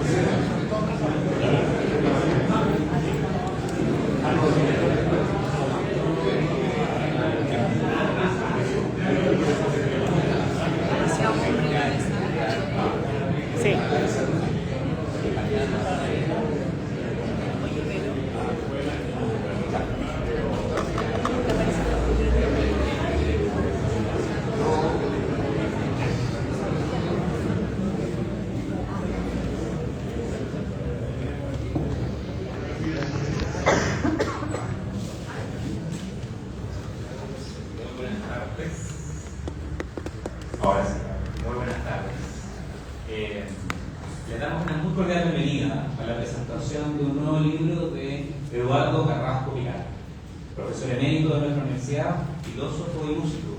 Sí. Ahora sí, muy buenas tardes. Le damos una muy cordial bienvenida a la presentación de un nuevo libro de Eduardo Carrasco Pilar, profesor emérito de nuestra universidad, filósofo y músico,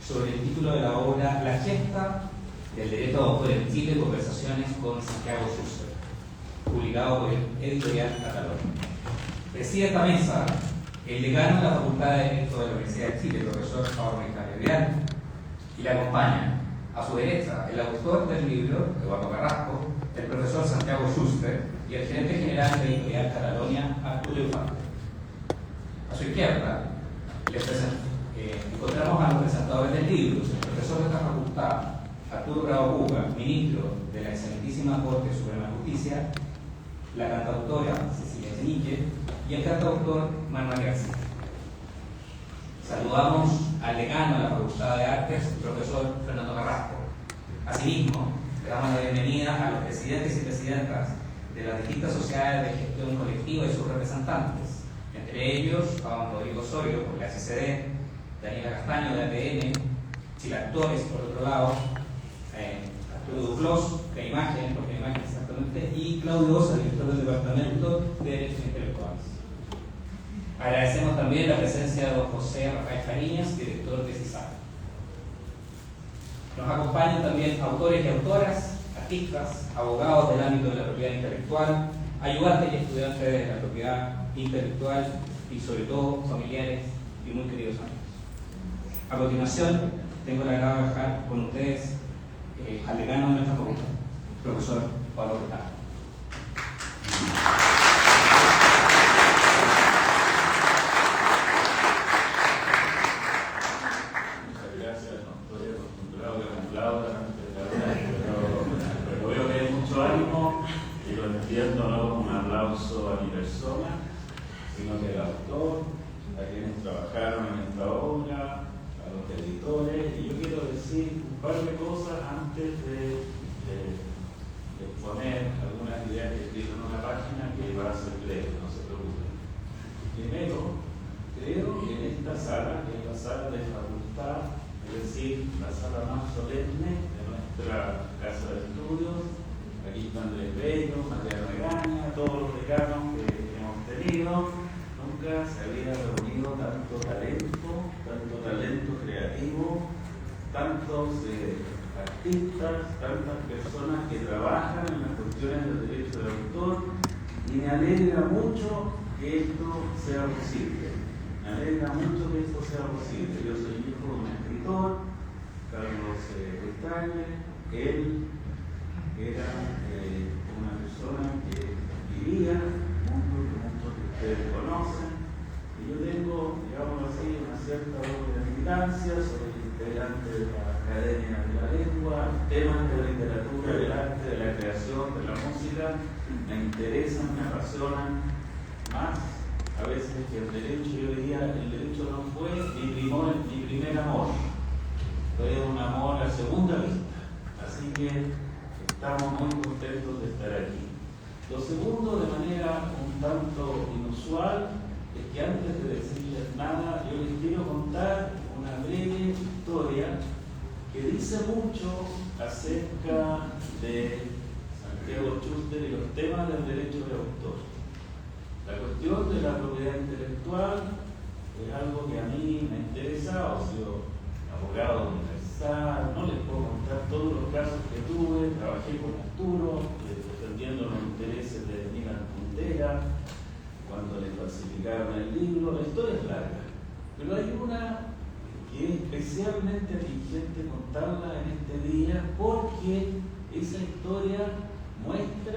sobre el título de la obra La gesta del derecho de autor en Chile, conversaciones con Santiago Schuster, publicado por el editorial Catalón. Preside esta mesa el decano de la Facultad de Derecho de la Universidad de Chile, profesor Pablo Vidal, y le acompaña a su derecha el autor del libro, Eduardo Carrasco, el profesor Santiago Schuster y el gerente general de Editorial Catalonia, Arturo Infante. A su izquierda encontramos a los presentadores del libro, el profesor de esta facultad, Arturo Bravo Puga, ministro de la Excelentísima Corte Suprema de Justicia, la cantautora Cecilia Echenique y el cantautor Manuel García. Saludamos al decano de la Facultad de Artes, el profesor Fernando Carrasco. Asimismo, le damos la bienvenida a los presidentes y presidentas de las distintas sociedades de gestión colectiva y sus representantes, entre ellos a don Rodrigo Osorio, por la SCD, Daniela Castaño, de ATN, Chilactores, por otro lado, Arturo Duclos, de Imagen, porque Imagen exactamente, y Claudio Osa, director del Departamento de Derechos Intelectuales. Agradecemos también la presencia de don José Rafael Fariñas, director de CISAC. Nos acompañan también autores y autoras, artistas, abogados del ámbito de la propiedad intelectual, ayudantes y estudiantes de la propiedad intelectual y sobre todo familiares y muy queridos amigos. A continuación, tengo el agrado de dejar con ustedes al decano de nuestra facultad, profesor Pablo Hurtado. Pero veo que hay mucho ánimo y lo entiendo no como un aplauso a mi persona, sino que al autor, a quienes trabajaron en esta obra, a los editores. Y yo quiero decir un par de cosas antes de exponer algunas ideas que escribo en una página que va a ser breve, no se preocupen. Primero, creo que en esta sala, que es la sala de facultad, es decir, la sala más solemne de nuestra casa de estudios, aquí está Andrés Bello, Mariano Egaña, todos los decanos que hemos tenido, nunca se había reunido tanto talento creativo, tantos artistas, tantas personas que trabajan en las cuestiones del derecho de autor, y me alegra mucho que esto sea posible. Me alegra mucho que esto sea posible. Yo soy hijo de un escritor, Carlos Castaño. Él era una persona que vivía en un mundo que muchos de ustedes conocen, y yo tengo, digamos así, una cierta doble militancia. Soy integrante de la Academia de la Lengua, temas de la literatura, del arte, de la creación, de la música, me interesan, me apasionan más a veces que el derecho. Yo diría, el derecho no fue mi primer amor, fue un amor a segunda vista, así que estamos muy contentos de estar aquí. Lo segundo, de manera un tanto inusual, es que antes de decirles nada, yo les quiero contar una breve historia que dice mucho acerca de Santiago Schuster y los temas del derecho de autor. La cuestión de la propiedad intelectual es algo que a mí me interesa. He sido abogado universal, no les puedo contar todos los casos que tuve. Trabajé con Arturo defendiendo los intereses de Milan Kundera cuando le falsificaron el libro. La historia es larga, pero hay una que es especialmente vigente contarla en este día, porque esa historia muestra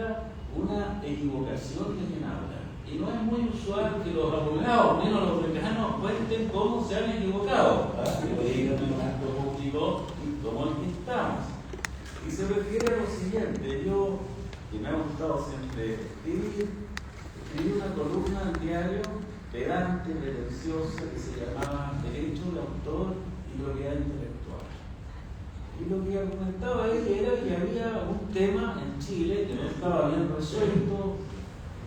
una equivocación de quien habla. Y no es muy usual que los abogados, menos los decanos, cuenten cómo se han equivocado. Que lo digan en un acto público como el que estamos. Y se refiere a lo siguiente: yo, que me ha gustado siempre escribí una columna al diario pedante, pretenciosa, que se llamaba Derecho de Autor y Propiedad Intelectual. Y lo que argumentaba ahí era que había un tema en Chile que no estaba bien resuelto.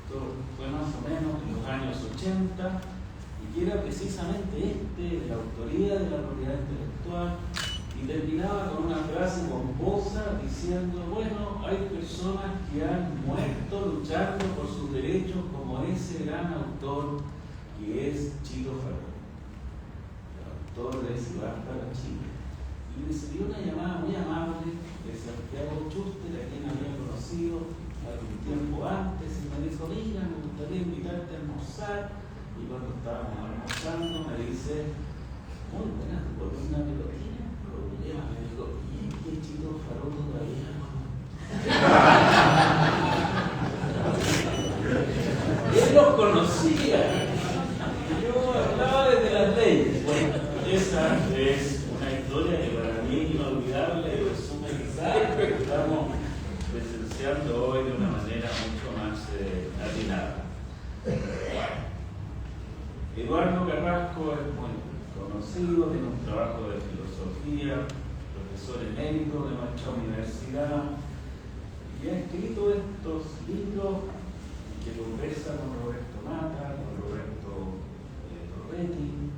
Esto fue más o menos en los años 80, y que era precisamente de la autoría de la propiedad intelectual, y terminaba con una frase pomposa diciendo: bueno, hay personas que han muerto luchando por sus derechos, como ese gran autor que es Chito Farón, el autor de Ciudad para Chile. Y recibí una llamada muy amable de Santiago Schuster, a quien había conocido algún tiempo antes, y me dijo: mira, me gustaría invitarte a almorzar. Y cuando estábamos almorzando me dice: muy buena tu columna, pero tiene un problema. Me dijo: ¿y es que Chito Farón todavía no? Él los conocía. Yo hablaba desde las leyes. Bueno, esa es una historia que para mí es inolvidable, resume quizás lo que estamos presenciando hoy de una manera mucho más atinada. Eduardo Carrasco es muy conocido, tiene un trabajo de filosofía, profesor emérito de nuestra universidad, y ha escrito estos libros que conversa con Roberto Mata, con Roberto Torretti,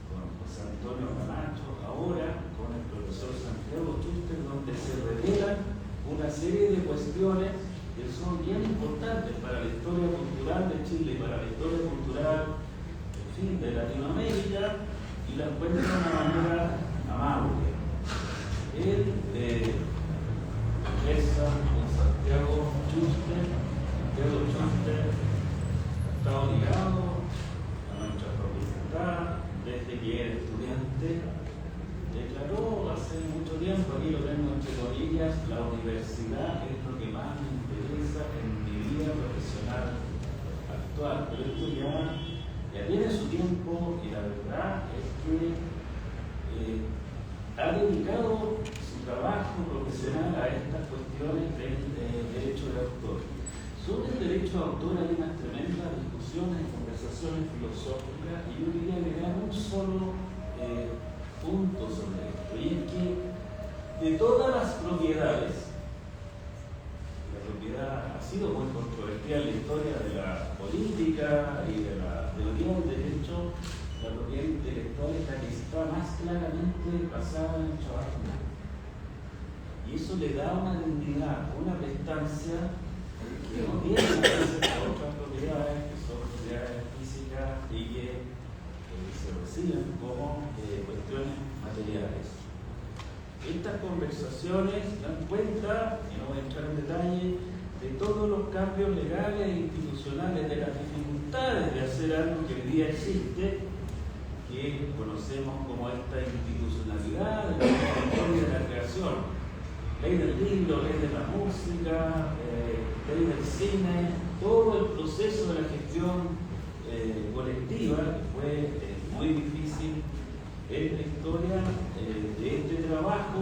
con José Antonio Camacho, ahora con el profesor Santiago Schuster, donde se revelan una serie de cuestiones que son bien importantes para la historia cultural de Chile, para la historia cultural, en fin, de Latinoamérica, y las cuenta de una manera amable. Él conversa con Santiago Schuster. Santiago Schuster ha estado ligado a nuestra facultad desde que era estudiante. Declaró hace mucho tiempo, aquí lo tengo entre comillas: la universidad es lo que más me interesa en mi vida profesional actual. Pero esto ya tiene su tiempo, y la verdad es que ha dedicado su trabajo profesional a estas cuestiones del derecho de autor. Sobre el derecho de autor hay unas tremendas discusiones, conversaciones filosóficas, y yo diría que hay un solo punto sobre esto, y es que de todas las propiedades, la propiedad ha sido muy controvertida en la historia de la política y de la teoría del derecho. La propiedad intelectual es la que está más claramente basada en el trabajo humano, y eso le da una dignidad, una prestancia que no tiene otras propiedades, que son propiedades físicas y que se reciben como cuestiones materiales. Estas conversaciones dan cuenta, y no voy a entrar en detalle, de todos los cambios legales e institucionales, de las dificultades de hacer algo que hoy día existe, que conocemos como esta institucionalidad de la historia de la creación. Ley del libro, ley de la música, ley del cine, todo el proceso de la gestión colectiva, que fue muy difícil en la historia de este trabajo,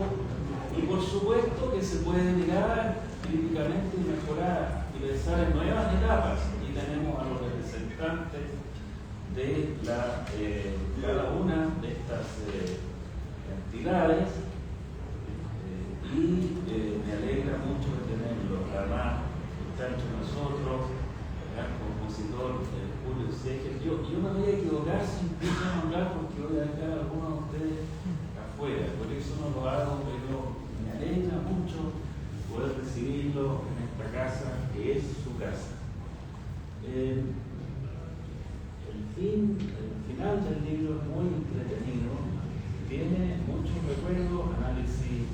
y por supuesto que se puede mirar críticamente y mejorar y pensar en nuevas etapas, y tenemos a los representantes de cada una de estas entidades, y me alegra mucho de tenerlo. Además, está entre nosotros el gran compositor Julio Seger. Yo me voy a equivocar si empiezo a nombrar, porque voy a dejar a algunos de ustedes afuera, por eso no lo hago, pero me alegra mucho poder recibirlo en esta casa, que es su casa. El final del libro es muy entretenido, tiene muchos recuerdos, análisis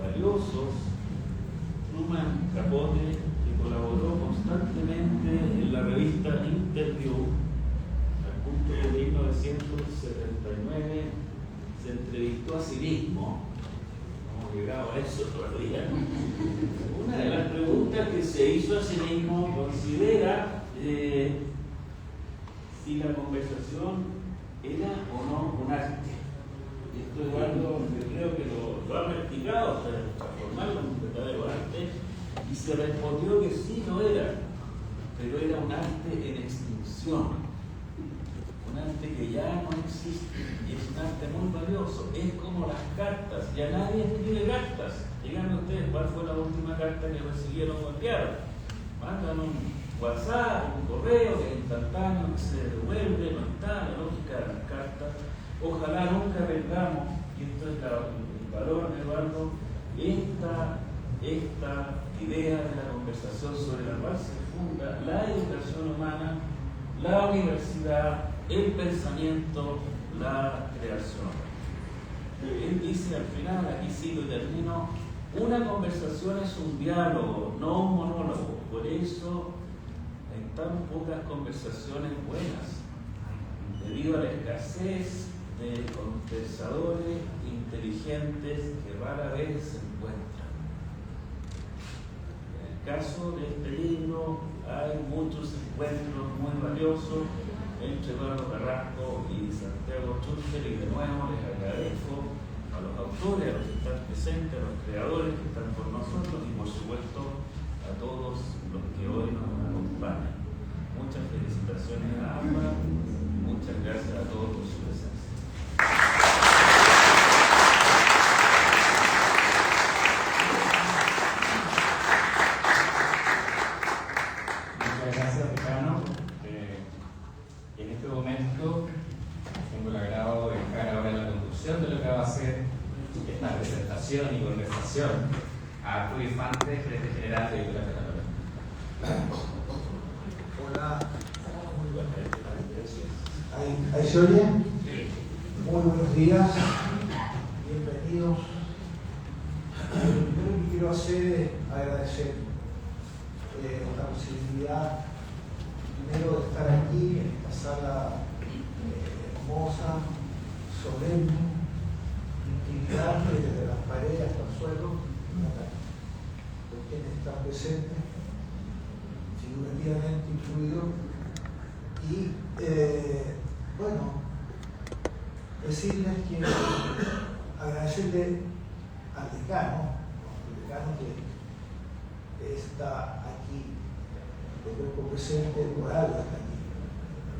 valiosos. Truman Capote, que colaboró constantemente en la revista Interview, al punto de 1979 se entrevistó a sí mismo, como llegado a eso todavía. Una de las preguntas que se hizo a sí mismo considera si la conversación era o no un arte. Y esto es algo que creo que lo han investigado para transformarlo en un verdadero arte, y se respondió que sí lo era, pero era un arte en extinción, un arte que ya no existe, y es un arte muy valioso. Es como las cartas, ya nadie escribe cartas. Díganme ustedes cuál fue la última carta que recibieron o enviaron. Mandan un WhatsApp, un correo que es instantáneo, que se devuelve, no está la lógica de las cartas. Ojalá nunca vendamos, y esto es el valor, Eduardo, esta idea de la conversación sobre la cual se funda la educación humana, la universidad, el pensamiento, la creación. Él dice al final, aquí sigo y termino, una conversación es un diálogo, no un monólogo. Por eso hay tan pocas conversaciones buenas, debido a la escasez de conversadores inteligentes que rara vez se encuentran. En el caso de este libro hay muchos encuentros muy valiosos entre Eduardo Carrasco y Santiago Schulter, y de nuevo les agradezco a los autores, a los que están presentes, a los creadores que están con nosotros, y por supuesto a todos los que hoy nos acompañan. Muchas felicitaciones a ambas, muchas gracias a todos por su presencia. Muchas gracias, decano. En este momento tengo el agrado de dejar ahora la conducción de lo que va a ser esta presentación y conversación a Arturo Infante, gerente general de Editorial Católica. Hola. ¿Ahí se oye? Muy buenos días. Bienvenidos. Lo primero que quiero hacer es agradecer la posibilidad, primero, de estar aquí en esta sala hermosa, solemne, intimidante, desde las paredes hasta el suelo, por quienes están presentes, figurativamente incluidos. Y bueno, decirles que agradecerle al decano que está aquí, de cuerpo presente, por algo está aquí.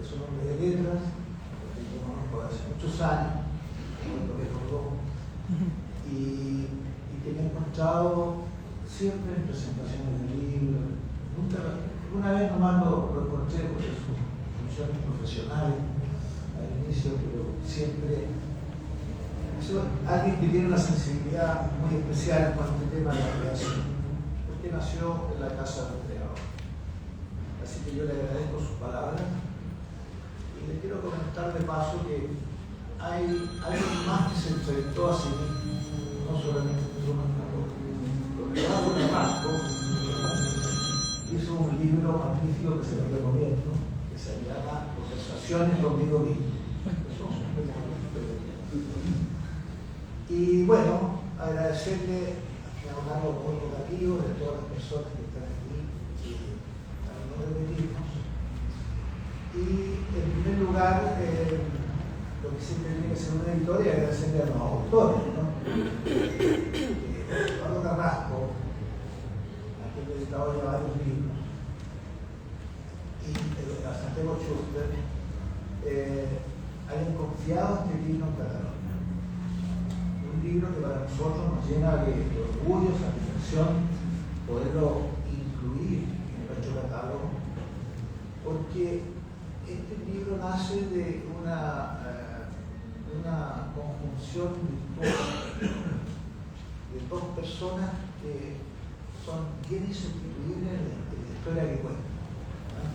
Es un hombre de letras, porque yo conozco hace muchos años, cuando me recordó, y que me he encontrado siempre en presentaciones de libros. Una vez nomás lo encontré por sus funciones profesionales al inicio, pero siempre alguien que tiene una sensibilidad muy especial con este tema de la creación, porque nació en la casa del creador. Así que yo le agradezco sus palabras y le quiero comentar de paso que hay alguien más que se enfrentó a sí mismo, no solamente lo que va con Carrasco. Hizo un libro magnífico que se lo recomiendo, que se llama Conversaciones conmigo mismo. Y bueno, agradecerle a un largo muy educativo de todas las personas que están aquí, para no repetirnos. Y en primer lugar, lo que siempre tiene que ser una editorial, agradecerle a los autores, ¿no? Eduardo Carrasco, a quien le he dedicado ya varios libros, y a Santiago Schulter, hayan confiado en este libro en Cataluña. Un libro que para nosotros nos llena de orgullo, satisfacción, poderlo incluir en nuestro catálogo, porque este libro nace de una conjunción virtuosa de dos personas que son bien insustituibles en la historia que cuentan, ¿no?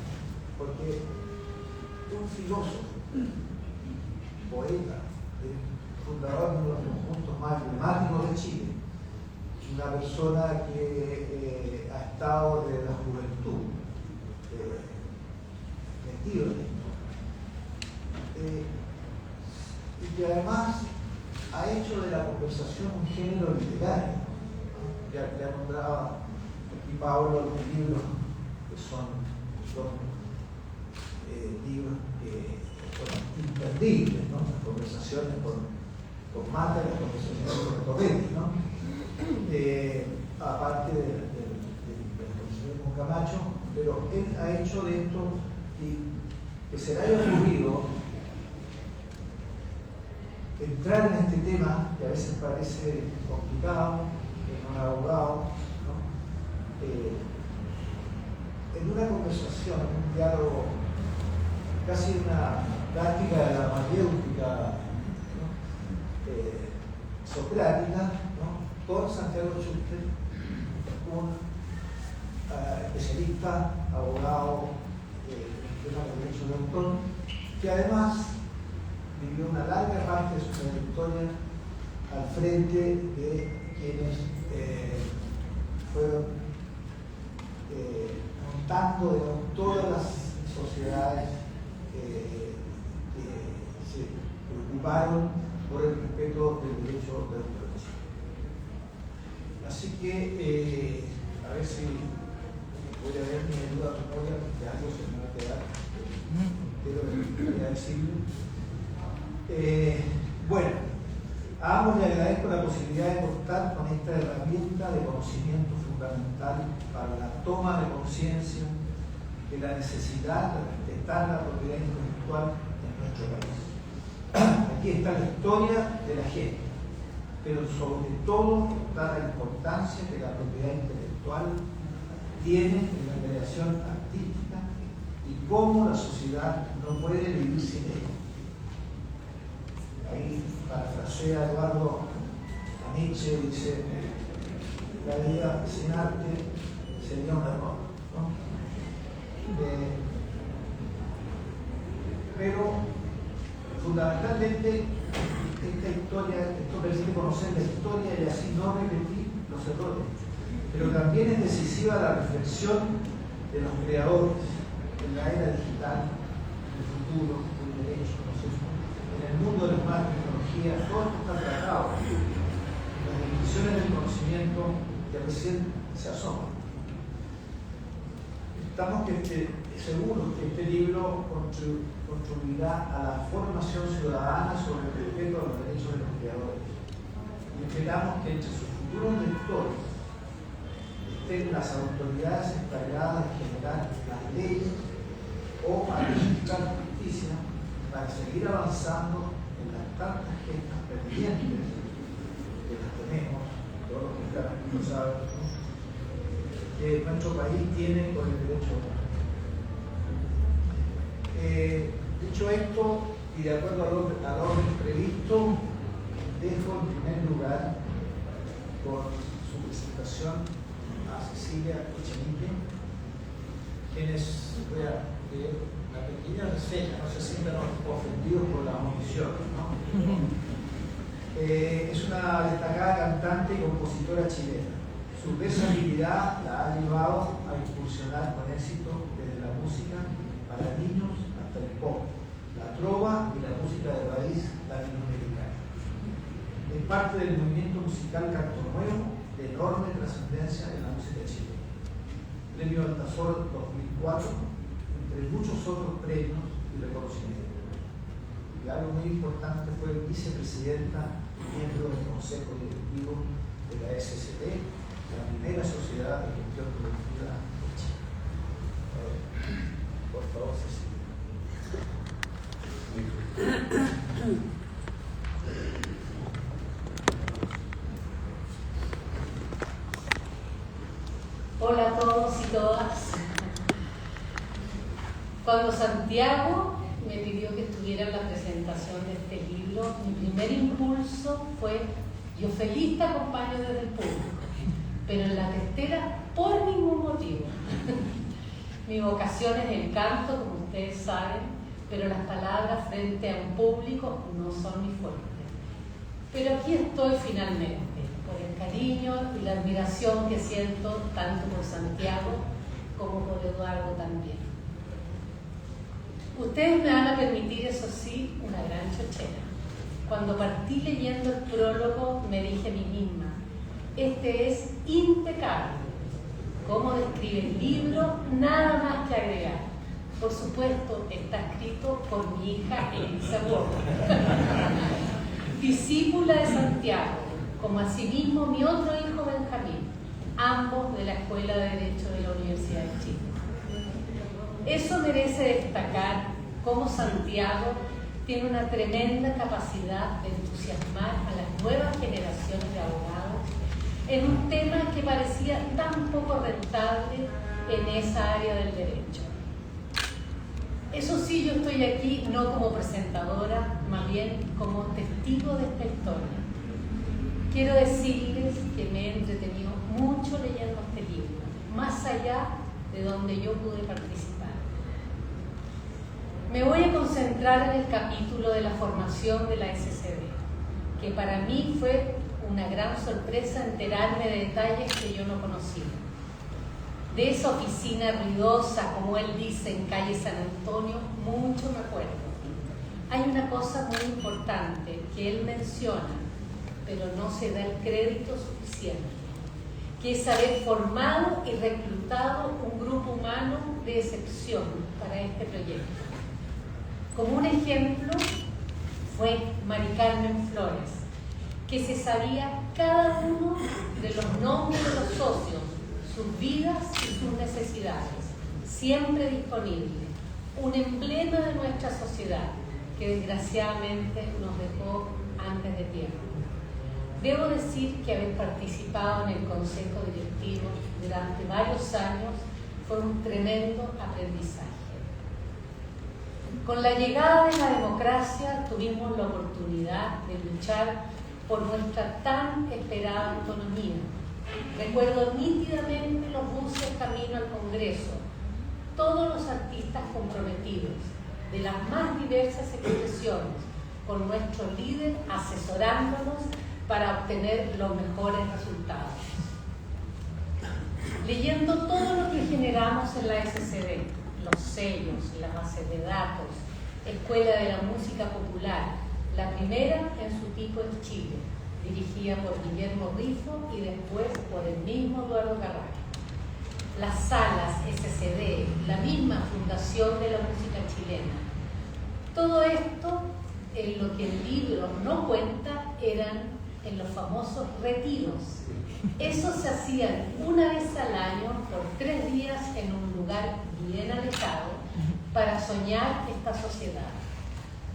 Porque un filósofo, poeta, fundador de uno de los conjuntos más emblemáticos de Chile, una persona que ha estado desde la juventud metido en esto, y que además ha hecho de la conversación un género literario. Ya nombraba aquí Pablo los libros que son libros que son imperdibles, ¿no? Las conversaciones con Mata, las conversaciones con Torrente, ¿no? Aparte del conocimiento con Camacho, pero él ha hecho de esto y que se le haya ocurrido entrar en este tema, que a veces parece complicado, que no es abogado, ¿no? En una conversación, en un diálogo, casi una práctica de la mayéutica, ¿no? Socrática, ¿no? Con Santiago Schuster, un especialista, abogado en temas de derecho de autor, que además vivió una larga parte de su trayectoria al frente de quienes fueron montando, digamos, todas las sociedades que se preocuparon por el respeto del derecho de autor. Así que, a ver si voy a ver mi ayuda a memoria, porque algo se me va a quedar, pero voy a decirlo. Bueno, a ambos les agradezco la posibilidad de contar con esta herramienta de conocimiento fundamental para la toma de conciencia de la necesidad de respetar la propiedad intelectual en nuestro país. Aquí está la historia de la gente, pero sobre todo está la importancia que la propiedad intelectual tiene en la creación artística y cómo la sociedad no puede vivir sin ella. Ahí parafrasea Eduardo a Nietzsche, dice: la vida sin arte sería un error, ¿no? Pero fundamentalmente esta historia, esto permite conocer la historia y así no repetir los errores, pero también es decisiva la reflexión de los creadores en la era digital, del futuro, del derecho, ¿no es cierto? En el mundo de las nuevas tecnologías, todo esto está tratado. Las dimensiones del conocimiento que recién se asoman. Estamos seguros que este libro contribuirá a la formación ciudadana sobre el respeto a los derechos de los creadores. Y esperamos que entre sus futuros lectores estén las autoridades encargadas de generar las leyes o para verificar justicia, para seguir avanzando en las tantas gestas pendientes que las tenemos, todos los que están aquí lo saben, ¿no? Que nuestro país tiene con el derecho a votar. Dicho esto, y de acuerdo al orden previsto, dejo en primer lugar con su presentación a Cecilia Echenique, quienes voy a leer una pequeña reseña, no se sientan ofendidos por la omisión, ¿no? Es una destacada cantante y compositora chilena. Su versatilidad la ha llevado a incursionar con éxito desde la música para niños hasta el pop, la trova y la música de raíz latinoamericana. Es parte del movimiento musical Canto Nuevo, de enorme trascendencia en la música chilena. Premio Altazor 2004, entre muchos otros premios y reconocimientos. Y algo muy importante, fue vicepresidenta y miembro del Consejo Directivo de la SCT, la primera sociedad de gestión colectiva de Chile. Por favor, Cecilia. Hola a todos y todas. Cuando Santiago me pidió que estuviera en la presentación de este libro, mi primer impulso fue: yo feliz te acompaño desde el público, pero en la testera por ningún motivo. Mi vocación es el canto, como ustedes saben, pero las palabras frente a un público no son mi fuerte. Pero aquí estoy finalmente, por el cariño y la admiración que siento tanto por Santiago como por Eduardo también. Ustedes me van a permitir, eso sí, una gran chochera. Cuando partí leyendo el prólogo me dije a mí misma, este es impecable. ¿Cómo describe el libro? Nada más que agregar. Por supuesto, está escrito por mi hija Elisa Borda, discípula de Santiago, como asimismo mi otro hijo Benjamín, ambos de la Escuela de Derecho de la Universidad de Chile. Eso merece destacar cómo Santiago tiene una tremenda capacidad de entusiasmar a las nuevas generaciones de abogados en un tema que parecía tan poco rentable en esa área del derecho. Eso sí, yo estoy aquí no como presentadora, más bien como testigo de esta historia. Quiero decirles que me he entretenido mucho leyendo este libro, más allá de donde yo pude participar. Me voy a concentrar en el capítulo de la formación de la SCD, que para mí fue una gran sorpresa enterarme de detalles que yo no conocía. De esa oficina ruidosa, como él dice, en calle San Antonio, mucho me acuerdo. Hay una cosa muy importante que él menciona, pero no se da el crédito suficiente, que es haber formado y reclutado un grupo humano de excepción para este proyecto. Como un ejemplo fue Mari Carmen Flores, que se sabía cada uno de los nombres de los socios, sus vidas y sus necesidades, siempre disponible, un emblema de nuestra sociedad que desgraciadamente nos dejó antes de tiempo. Debo decir que haber participado en el consejo directivo durante varios años fue un tremendo aprendizaje. Con la llegada de la democracia tuvimos la oportunidad de luchar por nuestra tan esperada autonomía. Recuerdo nítidamente los buses camino al Congreso, todos los artistas comprometidos, de las más diversas expresiones, con nuestro líder asesorándonos para obtener los mejores resultados. Leyendo todo lo que generamos en la SCD, los sellos, las bases de datos, Escuela de la Música Popular, la primera en su tipo en Chile, dirigida por Guillermo Rifo y después por el mismo Eduardo Carrasco. Las salas SCD, la misma Fundación de la Música Chilena. Todo esto, en lo que el libro no cuenta, eran en los famosos retiros. Esos se hacían una vez al año por 3 días en un lugar bien alejado para soñar esta sociedad,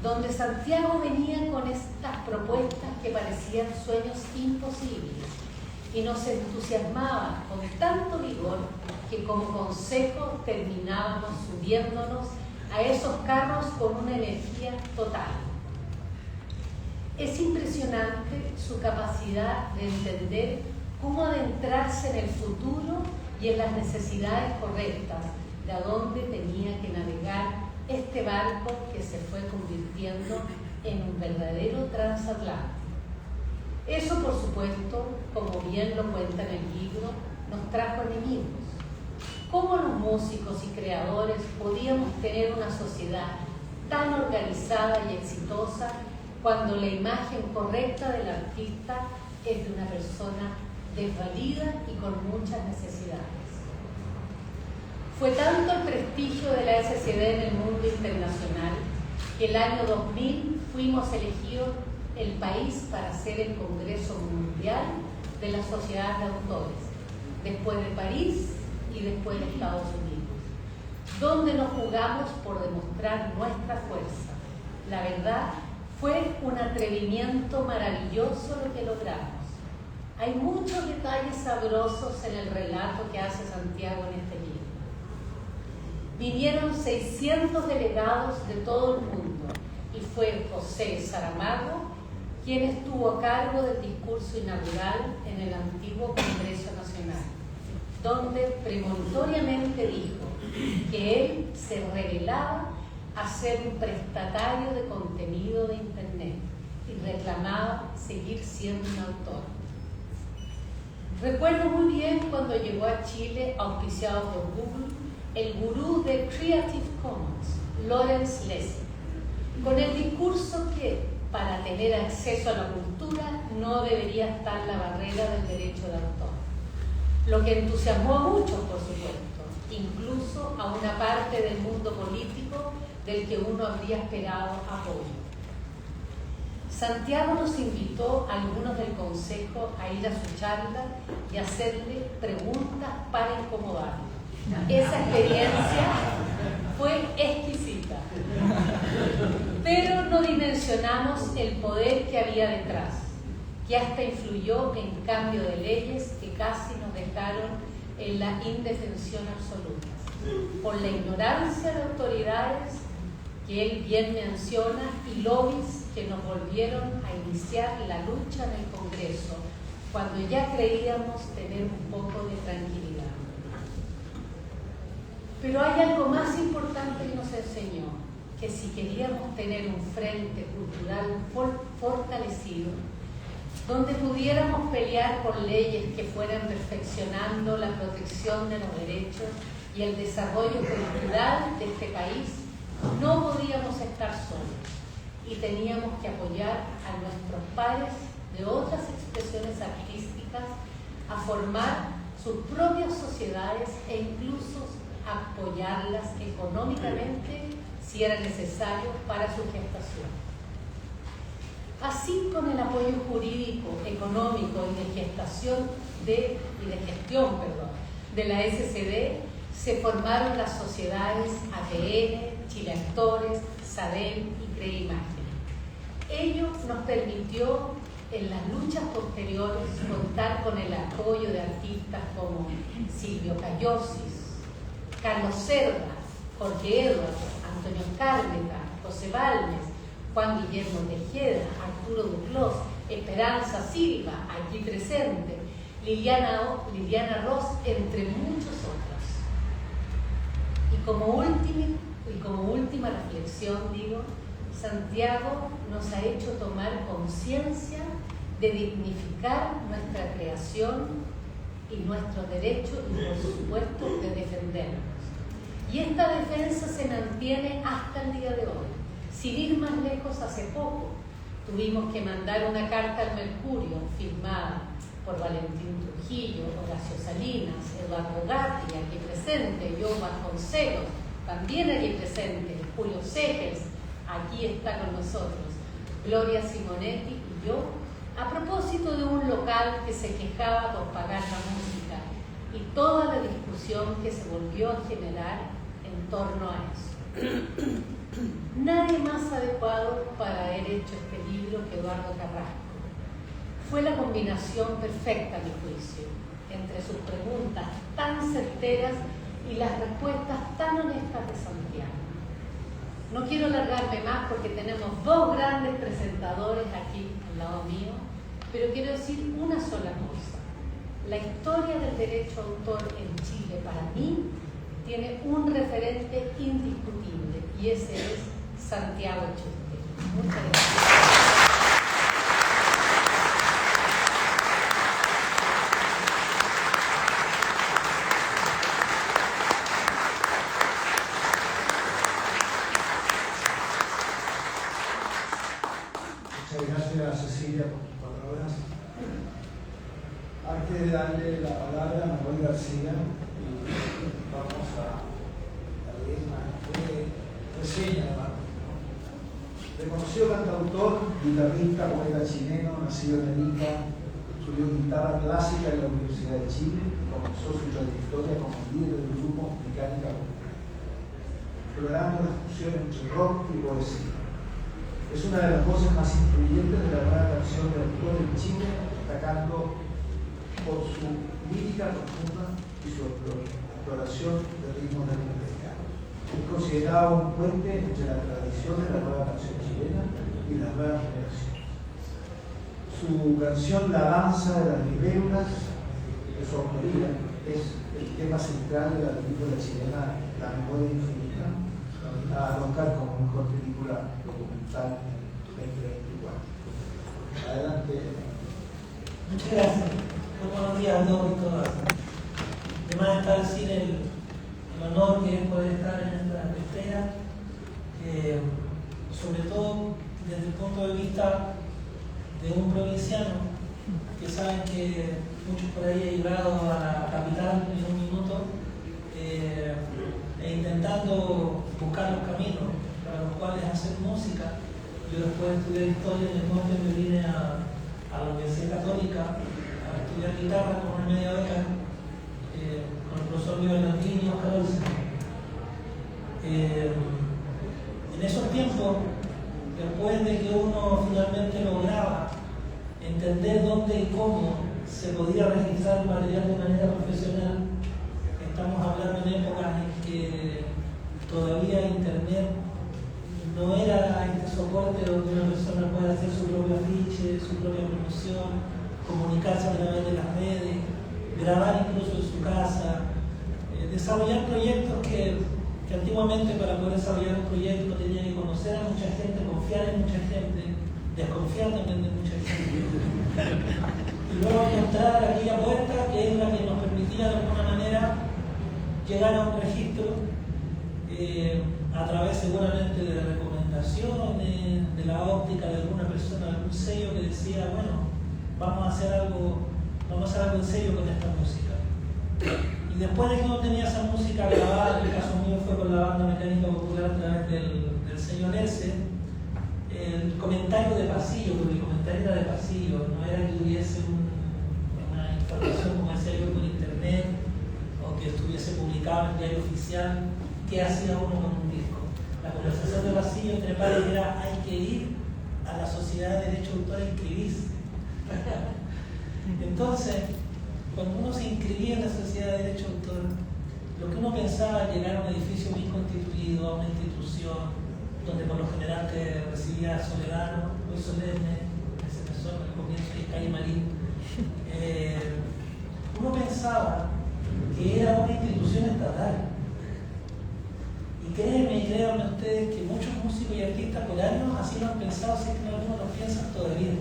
donde Santiago venía con estas propuestas que parecían sueños imposibles y nos entusiasmaba con tanto vigor que como consejo terminábamos subiéndonos a esos carros con una energía total. Es impresionante su capacidad de entender cómo adentrarse en el futuro y en las necesidades correctas de a dónde tenía que navegar este barco que se fue convirtiendo en un verdadero transatlántico. Eso, por supuesto, como bien lo cuenta en el libro, nos trajo enemigos. ¿Cómo los músicos y creadores podíamos tener una sociedad tan organizada y exitosa cuando la imagen correcta del artista es de una persona desvalida y con muchas necesidades? Fue tanto el prestigio de la SCD en el mundo internacional que el año 2000 fuimos elegidos el país para hacer el Congreso Mundial de la Sociedad de Autores, después de París y después de Estados Unidos, donde nos jugamos por demostrar nuestra fuerza. La verdad, fue un atrevimiento maravilloso lo que logramos. Hay muchos detalles sabrosos en el relato que hace Santiago en este libro. Vinieron 600 delegados de todo el mundo y fue José Saramago quien estuvo a cargo del discurso inaugural en el antiguo Congreso Nacional, donde premonitoriamente dijo que él se revelaba a ser un prestatario de contenido de Internet y reclamaba seguir siendo un autor. Recuerdo muy bien cuando llegó a Chile, auspiciado por Google, el gurú de Creative Commons, Lawrence Lessig, con el discurso que, para tener acceso a la cultura no debería estar la barrera del derecho de autor. Lo que entusiasmó a muchos, por supuesto, incluso a una parte del mundo político del que uno habría esperado apoyo. Santiago nos invitó a algunos del Consejo a ir a su charla y hacerle preguntas para incomodarlo. Esa experiencia fue exquisita, pero no dimensionamos el poder que había detrás, que hasta influyó en cambio de leyes que casi nos dejaron en la indefensión absoluta, por la ignorancia de autoridades que él bien menciona y lobbies que nos volvieron a iniciar la lucha en el Congreso, cuando ya creíamos tener un poco de tranquilidad. Pero hay algo más importante que nos enseñó, que si queríamos tener un frente cultural fortalecido, donde pudiéramos pelear por leyes que fueran perfeccionando la protección de los derechos y el desarrollo cultural de este país, no podíamos estar solos y teníamos que apoyar a nuestros pares de otras expresiones artísticas a formar sus propias sociedades e incluso apoyarlas económicamente si era necesario para su gestación. Así, con el apoyo jurídico, económico y de gestión de la SCD, se formaron las sociedades ATN, Chile Actores, SADEM y CREImagen. Ello nos permitió en las luchas posteriores contar con el apoyo de artistas como Silvio Cayosis, Carlos Cerda, Jorge Edwards, Antonio Cármeta, José Balmes, Juan Guillermo Tejeda, Arturo Duclos, Esperanza Silva, aquí presente, Liliana Ross, entre muchos otros. Y como última reflexión, Santiago nos ha hecho tomar conciencia de dignificar nuestra creación y nuestro derecho y, por supuesto, de defendernos. Y esta defensa se mantiene hasta el día de hoy. Sin ir más lejos, hace poco tuvimos que mandar una carta al Mercurio firmada por Valentín Trujillo, Horacio Salinas, Eduardo Gatti, aquí presente, John Vasconcelos, también aquí presente, Julio Segers, aquí está con nosotros, Gloria Simonetti y yo, a propósito de un local que se quejaba por pagar la música y toda la discusión que se volvió a generar en torno a eso. Nadie más adecuado para haber hecho este libro que Eduardo Carrasco. Fue la combinación perfecta, a mi juicio, entre sus preguntas tan certeras y las respuestas tan honestas de Santiago. No quiero alargarme más porque tenemos dos grandes presentadores aquí al lado mío, pero quiero decir una sola cosa. La historia del derecho a autor en Chile, para mí, tiene un referente indiscutible, y ese es Santiago Echustegui. Muchas gracias. Muchas gracias, Cecilia, por tus palabras. Antes de darle la palabra a Manuel García, vamos a leer una reseña de Manuel. Reconocido cantautor, guitarrista, poeta chileno, nacido en Arica, estudió guitarra clásica en la Universidad de Chile y comenzó su trayectoria como líder del grupo Mecánica Popular, explorando la fusión entre rock y poesía. Es una de las voces más influyentes de la nueva canción de autor en Chile, destacando por su lírica profunda y su exploración de ritmos latinoamericanos. Es considerado un puente entre la tradición de la nueva canción chilena y las nuevas generaciones. Su canción La danza de las libélulas, de su autoría, es el tema central de la película chilena La memoria infinita, a arrancar como mejor película documental en el 2024. Adelante. Muchas gracias. Muy buenos días a todos y todas. Además está decir el honor que es poder estar en esta esfera, sobre todo desde el punto de vista vista de un provinciano que saben que muchos por ahí han llegado a la capital en un minuto e intentando buscar los caminos para los cuales hacer música. Yo después de estudiar historia en el norte me vine a la Universidad Católica a estudiar guitarra con una media beca con el profesor Luis Berlandini y Oscar Olsen. En esos tiempos, después de que uno finalmente lograba entender dónde y cómo se podía registrar el material de manera profesional, estamos hablando en épocas en que todavía Internet no era este soporte donde una persona puede hacer su propio afiche, su propia promoción, comunicarse a través de las redes, grabar incluso en su casa, desarrollar proyectos que antiguamente para poder desarrollar un proyecto tenía que conocer a mucha gente, confiar en mucha gente, desconfiar también de mucha gente. Y luego encontrar aquella puerta que es la que nos permitía de alguna manera llegar a un registro a través seguramente de recomendaciones, de la óptica de alguna persona, de algún sello que decía, bueno, vamos a hacer algo en serio con esta música. Y después de que uno tenía esa música grabada, en el caso mío fue con la banda Mecánica Popular a través del sello Nerce, el comentario de pasillo, porque el comentario era de pasillo, no era que hubiese una información, como decía yo, por internet, o que estuviese publicado en el diario oficial. ¿Qué hacía uno con un disco? La conversación de pasillo entre pares era: hay que ir a la Sociedad de Derecho de Autor a inscribirse. Entonces, cuando uno se inscribía en la Sociedad de Derecho de Autor, lo que uno pensaba era llegar a un edificio bien constituido, a una institución, donde por lo general te recibía Soledano, muy solemne, en ese persona, al comienzo de Calle Marín. Uno pensaba que era una institución estatal. Y créanme ustedes que muchos músicos y artistas por años así lo han pensado, si es que algunos lo piensan todavía.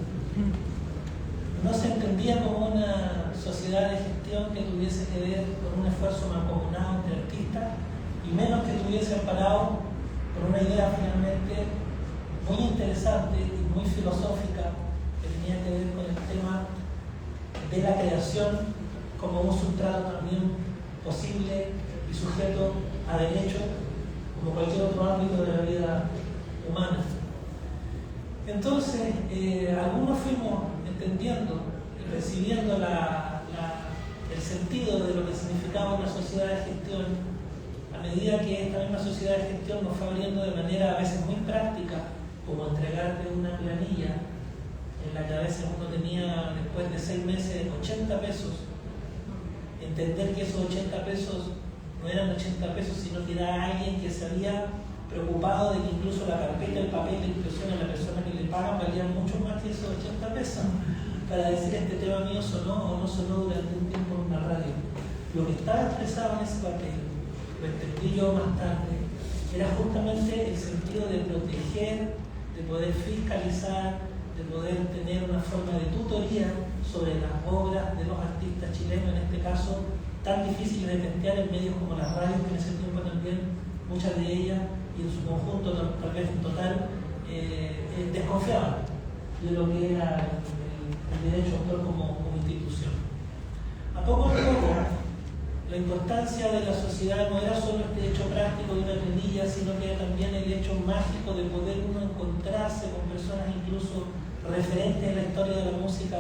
No se entendía como una sociedad de gestión que tuviese que ver con un esfuerzo mancomunado entre artistas, y menos que estuviese amparado por una idea finalmente muy interesante y muy filosófica que tenía que ver con el tema de la creación como un sustrato también posible y sujeto a derecho, como cualquier otro ámbito de la vida humana. Entonces, algunos fuimos entendiendo y recibiendo el sentido de lo que significaba una sociedad de gestión, a medida que esta misma sociedad de gestión nos fue abriendo de manera a veces muy práctica, como entregarte una planilla en la que a veces uno tenía, después de 6 meses, 80 pesos. Entender que esos 80 pesos no eran 80 pesos, sino que era alguien que se había preocupado de que incluso la carpeta, el papel, la impresión a la persona que le pagan valían mucho más que esos 80 pesos. Para decir: este tema mío sonó o no sonó durante un tiempo en una radio. Lo que estaba expresado en ese papel, lo entendí yo más tarde, era justamente el sentido de proteger, de poder fiscalizar, de poder tener una forma de tutoría sobre las obras de los artistas chilenos, en este caso tan difíciles de testear en medios como las radios, que en ese tiempo también muchas de ellas, y en su conjunto, tal vez en total, desconfiaban de lo que era el derecho autor como institución. A poco a poco, la importancia de la sociedad no era solo este hecho práctico de una planilla, sino que era también el hecho mágico de poder uno encontrarse con personas incluso referentes en la historia de la música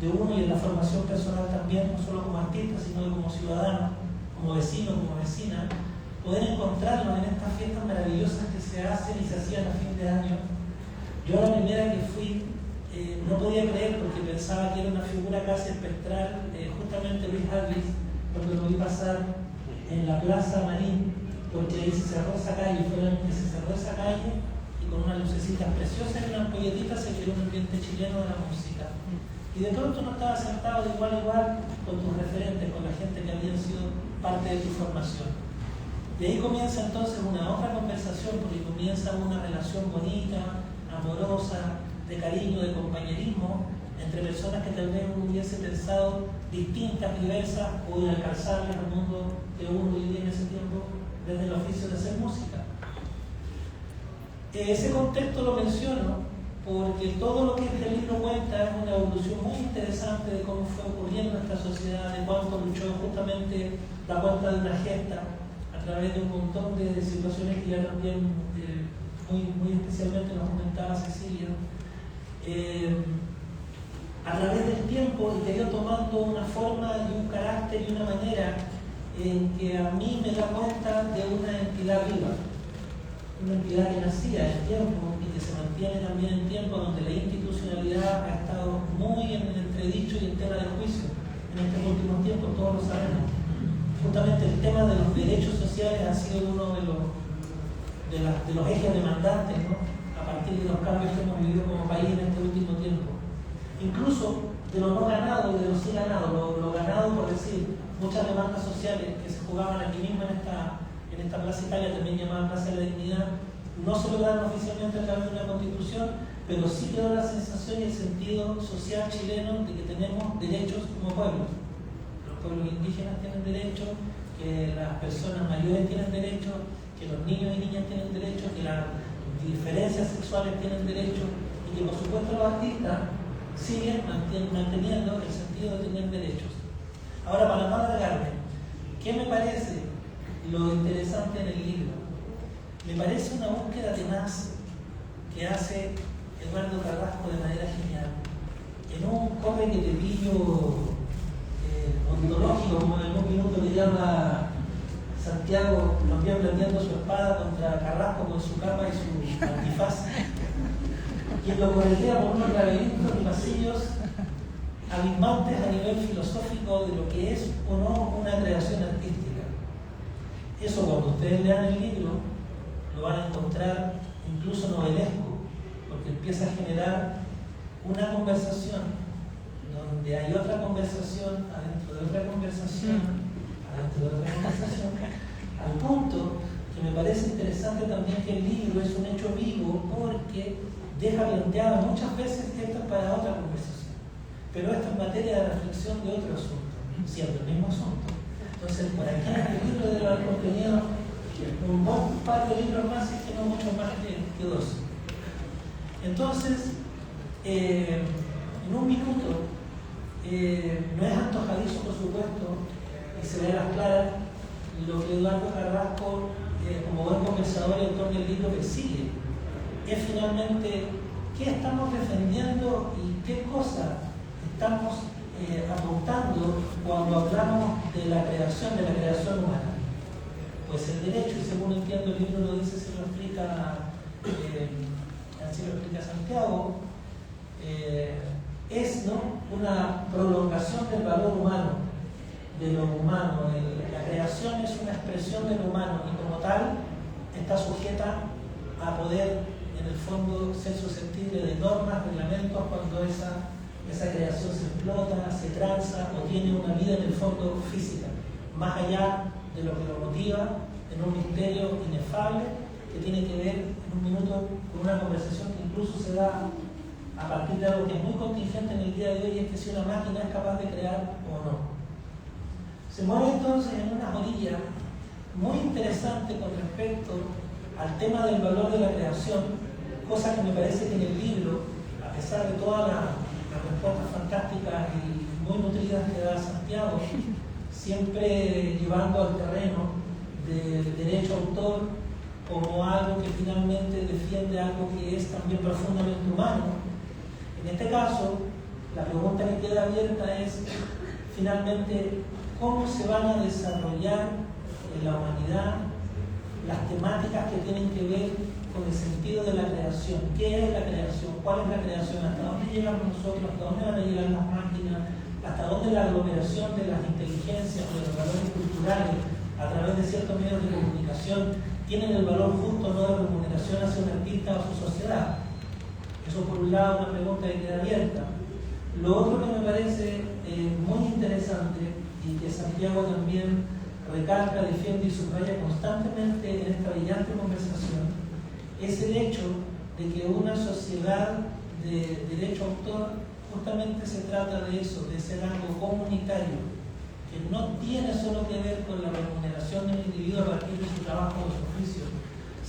de uno y en la formación personal también, no solo como artista, sino como ciudadano, como vecino, como vecina, poder encontrarnos en estas fiestas maravillosas que se hacen y se hacían a fin de año. Yo la primera que fui no podía creer, porque pensaba que era una figura casi espectral, justamente Luis Harris, cuando lo vi pasar en la Plaza Marín, porque ahí se cerró esa calle, fue el año que se cerró esa calle, y con unas lucecitas preciosas y unas polletitas se creó un ambiente chileno de la música. Y de pronto no estabas sentado de igual a igual con tus referentes, con la gente que habían sido parte de tu formación. Y ahí comienza entonces una otra conversación, porque comienza una relación bonita, amorosa, de cariño, de compañerismo, entre personas que tal vez uno hubiese pensado distintas, diversas, o inalcanzables al mundo que uno vivía en ese tiempo desde el oficio de hacer música. Ese contexto lo menciono porque todo lo que este libro cuenta es una evolución muy interesante de cómo fue ocurriendo en esta sociedad, de cuánto luchó justamente la cuenta de una gesta a través de un montón de situaciones que ya también muy especialmente nos comentaba Cecilia. A través del tiempo y que ha ido tomando una forma y un carácter y una manera en que a mí me da cuenta de una entidad viva, una entidad que nacía en tiempo y que se mantiene también en tiempo, donde la institucionalidad ha estado muy en entredicho y en tela de juicio en estos últimos tiempos, todos lo sabemos. Justamente el tema de los derechos sociales ha sido uno de los ejes demandantes, ¿no? A partir de los cambios que hemos vivido como país en este último tiempo. Incluso de lo no ganado y de lo sí ganado, lo ganado por decir, muchas demandas sociales que se jugaban aquí mismo en esta Plaza Italia, también llamada Plaza de la Dignidad, no se lograron oficialmente a través de una constitución, pero sí quedó la sensación y el sentido social chileno de que tenemos derechos como pueblos. Los pueblos indígenas tienen derechos, que las personas mayores tienen derechos, que los niños y niñas tienen derechos, que las diferencias sexuales tienen derechos, y que por supuesto los artistas siguen manteniendo el sentido de tener derechos. Ahora, para no alargarme, ¿qué me parece lo interesante en el libro? Me parece una búsqueda tenaz que hace Eduardo Carrasco de manera genial. En un corre que te pillo ontológico, como en un minuto le llama Santiago, lo envía blandiendo su espada contra Carrasco con su capa y su antifaz, y lo corretea por unos laberintos y pasillos abismantes a nivel filosófico de lo que es o no una creación artística. Eso, cuando ustedes lean el libro, lo van a encontrar incluso novelesco, porque empieza a generar una conversación donde hay otra conversación adentro de otra conversación adentro de otra conversación, al punto que me parece interesante también que el libro es un hecho vivo, porque deja planteado muchas veces esto es para otra conversación, pero esto es materia de reflexión de otro asunto, siempre el mismo asunto. Entonces, por aquí en este libro de los contenidos, un buen par de libros más, es que no mucho más que dos. Entonces, en un minuto, no es antojadizo, por supuesto, y se ve a las claras lo que Eduardo Carrasco, como buen conversador y autor del libro, persigue. Es finalmente qué estamos defendiendo y qué cosa estamos apuntando cuando hablamos de la creación humana. Pues el derecho, y según entiendo el libro lo dice, se lo explica Santiago, es, ¿no?, una prolongación del valor humano, de lo humano. La creación es una expresión de lo humano y como tal está sujeta a poder, en el fondo, ser susceptible de normas, reglamentos, cuando esa creación se explota, se tranza o tiene una vida en el fondo física, más allá de lo que lo motiva, en un misterio inefable que tiene que ver en un minuto con una conversación que incluso se da a partir de algo que es muy contingente en el día de hoy, es que si una máquina es capaz de crear o no. Se mueve entonces en una orilla muy interesante con respecto al tema del valor de la creación, cosa que me parece que en el libro, a pesar de todas las respuestas fantásticas y muy nutridas que da Santiago, siempre llevando al terreno del derecho autor como algo que finalmente defiende algo que es también profundamente humano. En este caso, la pregunta que queda abierta es, finalmente, ¿cómo se van a desarrollar en la humanidad las temáticas que tienen que ver con el sentido de la creación? ¿Qué es la creación? ¿Cuál es la creación? ¿Hasta dónde llegamos nosotros? ¿Hasta dónde van a llegar las máquinas? ¿Hasta dónde la aglomeración de las inteligencias o de los valores culturales a través de ciertos medios de comunicación tienen el valor justo o no de remuneración hacia un artista o su sociedad? Eso, por un lado, una pregunta que queda abierta. Lo otro que me parece muy interesante y que Santiago también recalca, defiende y subraya constantemente en esta brillante conversación, es el hecho de que una sociedad de derecho autor justamente se trata de eso, de ser algo comunitario, que no tiene solo que ver con la remuneración del individuo a partir de su trabajo o de su oficio,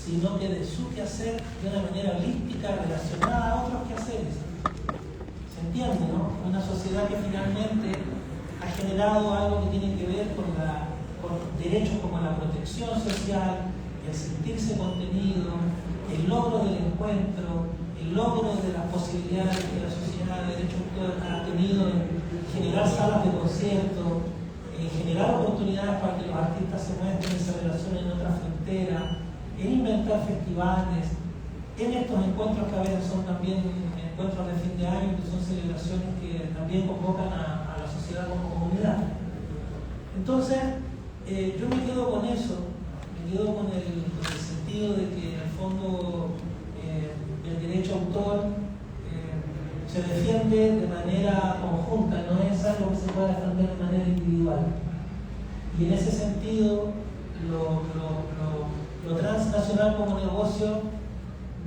sino que de su quehacer de una manera holística relacionada a otros quehaceres. ¿Se entiende, no? Una sociedad que finalmente ha generado algo que tiene que ver con derechos como la protección social, el sentirse contenido, el logro del encuentro, el logro de las posibilidades que la sociedad de derechos ha tenido en generar salas de concierto, en generar oportunidades para que los artistas se muestren y se relacionen en otras fronteras, en inventar festivales, en estos encuentros que a veces son también encuentros de fin de año, que son celebraciones que también convocan a la sociedad como comunidad. Entonces, yo me quedo con eso, me quedo con el sentido de que en el fondo el derecho a autor se defiende de manera conjunta, no es algo que se pueda defender de manera individual. Y en ese sentido, lo transnacional como negocio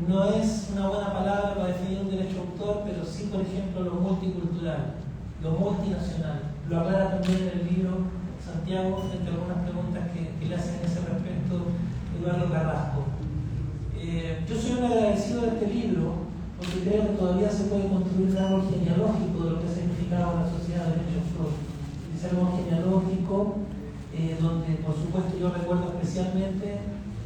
no es una buena palabra para definir un derecho a autor, pero sí, por ejemplo, lo multicultural, lo multinacional. Lo aclara también en el libro Santiago, frente a algunas preguntas que le hacen en ese respecto Eduardo Carrasco. Yo soy un agradecido de este libro, porque creo que todavía se puede construir un árbol genealógico de lo que ha significado la sociedad de derechos Freud. Ese árbol genealógico, donde por supuesto yo recuerdo especialmente,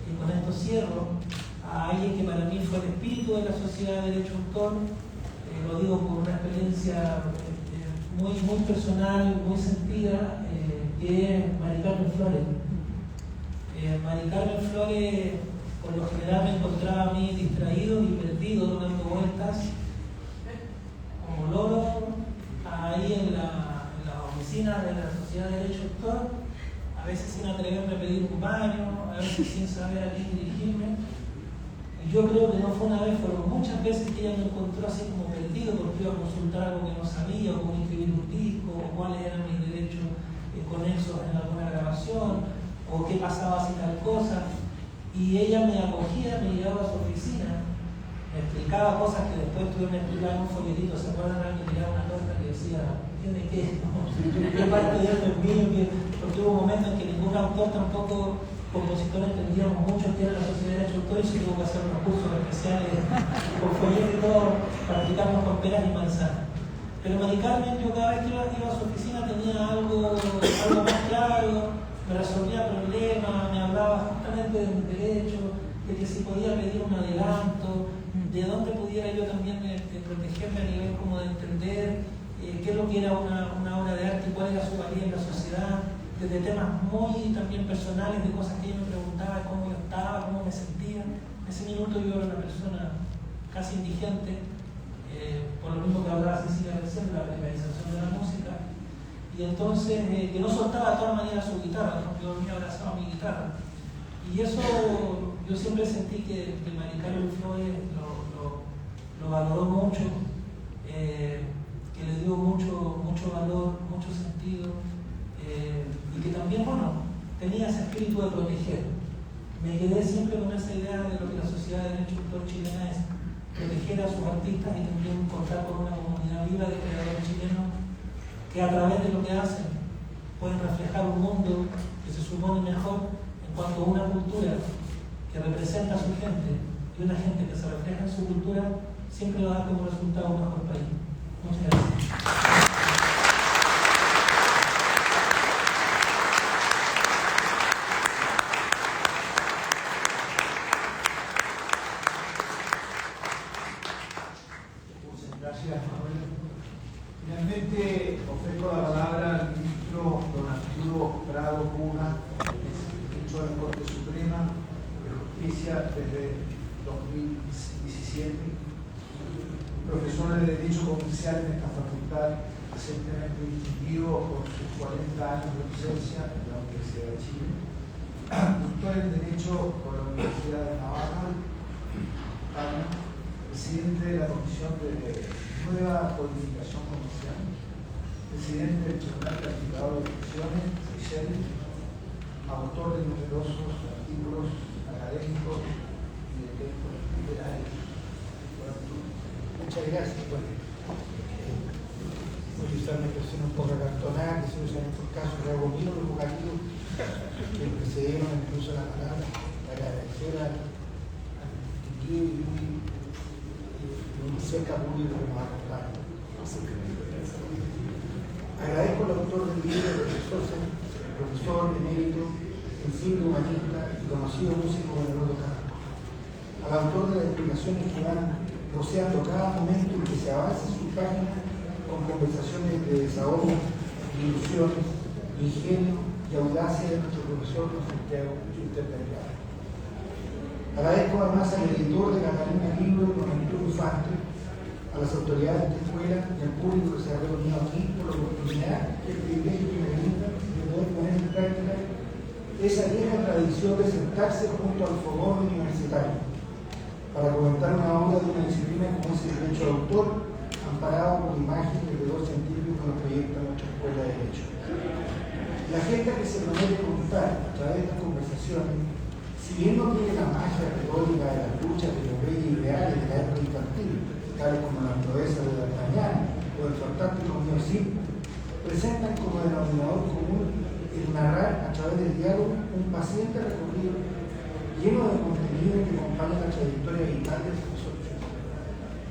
y con esto cierro, a alguien que para mí fue el espíritu de la sociedad de derechos autor, lo digo por una experiencia muy personal, muy sentida, que es Mari Carmen Flores. Mari Carmen Flores, por lo general me encontraba a mí distraído y perdido, dando vueltas como loro ahí en la oficina de la Sociedad de Derecho Autor, a veces sin atreverme a pedir un baño, a veces sin saber a quién dirigirme. Y yo creo que no fue una vez, fueron muchas veces que ella me encontró así como perdido porque iba a consultar algo que no sabía, o cómo inscribir un disco, o cuáles eran mis derechos conexos en alguna grabación, o qué pasaba si tal cosa. Y ella me acogía, me llevaba a su oficina, me explicaba cosas que después tuve que explicar en un folletito. ¿Se acuerdan? Alguien me daba una torta que decía, ¿entiendes qué? ¿Qué parte de esto es mío? Porque hubo un momento en que ningún autor, tampoco compositor, entendíamos mucho qué era la sociedad de derechos de autor, y se tuvo que hacer unos cursos especiales con folletos y todo, practicamos con peras y manzanas. Pero Mari Carmen, yo cada vez que iba a su oficina tenía algo más claro, me resolvía problemas, me hablaba justamente de mis derechos, de que si podía pedir un adelanto, de dónde pudiera yo también protegerme a nivel como de entender qué es lo que era una obra de arte y cuál era su valía en la sociedad, desde temas muy también personales, de cosas que ella me preguntaba, cómo yo estaba, cómo me sentía. En ese minuto yo era una persona casi indigente, por lo mismo que hablaba Cecilia recién, de la precarización de la música. Y entonces, que no soltaba de todas maneras su guitarra, ¿no? Yo me abrazaba mi guitarra. Y eso yo siempre sentí que Mari Carmen Flores lo valoró mucho, que le dio mucho valor, mucho sentido, y que también, bueno, tenía ese espíritu de proteger. Me quedé siempre con esa idea de lo que la Sociedad de Derecho de Autor chilena es: proteger a sus artistas y también contar con una comunidad viva de creadores chilenos que a través de lo que hacen pueden reflejar un mundo que se supone mejor en cuanto a una cultura que representa a su gente, y una gente que se refleja en su cultura siempre va a dar como resultado un mejor país. Muchas gracias. Gracias, Manuel. Finalmente ofrezco la palabra al ministro don Arturo Prado Cuna, ministro de la Corte Suprema de Justicia desde 2017, profesor de Derecho Comercial en esta facultad, recientemente distinguido por sus 40 años de docencia en la Universidad de Chile, doctor en Derecho por la Universidad de Navarra, España, presidente de la Comisión de Nueva Codificación Comercial, presidente del Tribunal Calificador de Funciones, Seychelles, autor de numerosos artículos académicos y de textos literarios. Muchas gracias. Bueno, voy a usar una expresión un poco acartonada que se usa en estos casos de abomino, lo vocativo, que precedieron incluso la palabra, para agradecer al Francesca Pulli, que nos acompaña. Agradezco al autor del libro, profesor emérito, sensible humanista y conocido músico de Eduardo Carrasco. Al autor de las explicaciones que van roceando cada momento en que se avanza en sus páginas con conversaciones de desahogo, ilusiones, ingenio y audacia de nuestro profesor Santiago Chuster. Agradezco además al editor de Catalina Libro, don Arturo Infante, a las autoridades de escuela y al público que se ha reunido aquí por la oportunidad y el privilegio que me brinda de poder poner en práctica esa vieja tradición de sentarse junto al fogón universitario para comentar una obra de una disciplina como es el derecho de autor, amparado por imágenes de dos científicos que nos proyectan nuestra escuela de derecho. La gente que se promete contar a través de estas conversaciones, si bien no tiene la magia retórica de las luchas de los reyes ideales de la época infantil, tales como la proeza de D'Artagnan o el fantástico mío Cid, presentan como denominador común el narrar a través del diálogo un paciente recorrido lleno de contenido que acompaña la trayectoria vital del profesor.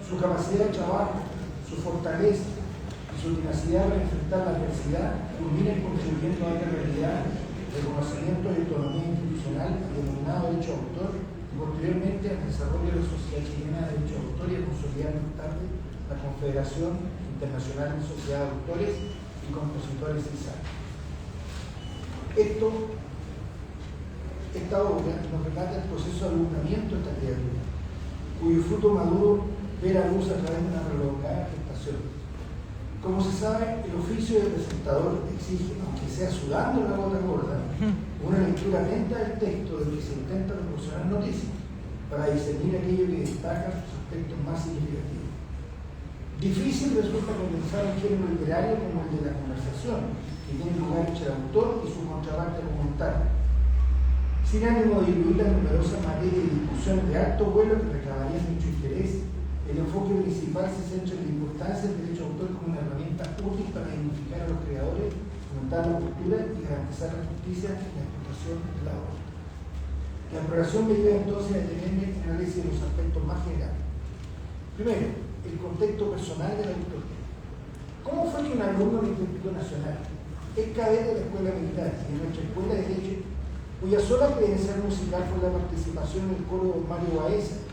Su capacidad de trabajo, su fortaleza y su tenacidad para enfrentar la adversidad culminan contribuyendo a esta realidad del conocimiento y autonomía institucional denominado derecho de autor y posteriormente al desarrollo de la Sociedad Chilena de Derecho de Autor y a consolidar más tarde la Confederación Internacional de Sociedades de Autores y Compositores CISAC. Esta obra nos relata el proceso de alumbramiento de esta criatura, cuyo fruto maduro ve la luz a través de una prolongada gestación. Como se sabe, el oficio del presentador exige, aunque sea sudando la gota gorda, una lectura atenta del texto del que se intenta proporcionar noticias para discernir aquello que destaca sus aspectos más significativos. Difícil resulta condensar un género literario como el de la conversación, que tiene lugar entre el autor y su contraparte argumental, sin ánimo de diluir las numerosas materias y discusiones de alto vuelo que recabarían mucho interés. El enfoque principal se centra en la importancia del derecho de autor como una herramienta útil para identificar a los creadores, fomentar la cultura y garantizar la justicia en la explotación de la obra. La exploración me lleva entonces a detenerme en el análisis de los aspectos más generales. Primero, el contexto personal del autor. ¿Cómo fue que un alumno del Instituto Nacional es cadete de la Escuela Militar y en nuestra Escuela de Derecho, cuya sola credencial musical fue la participación en el coro de Mario Baeza,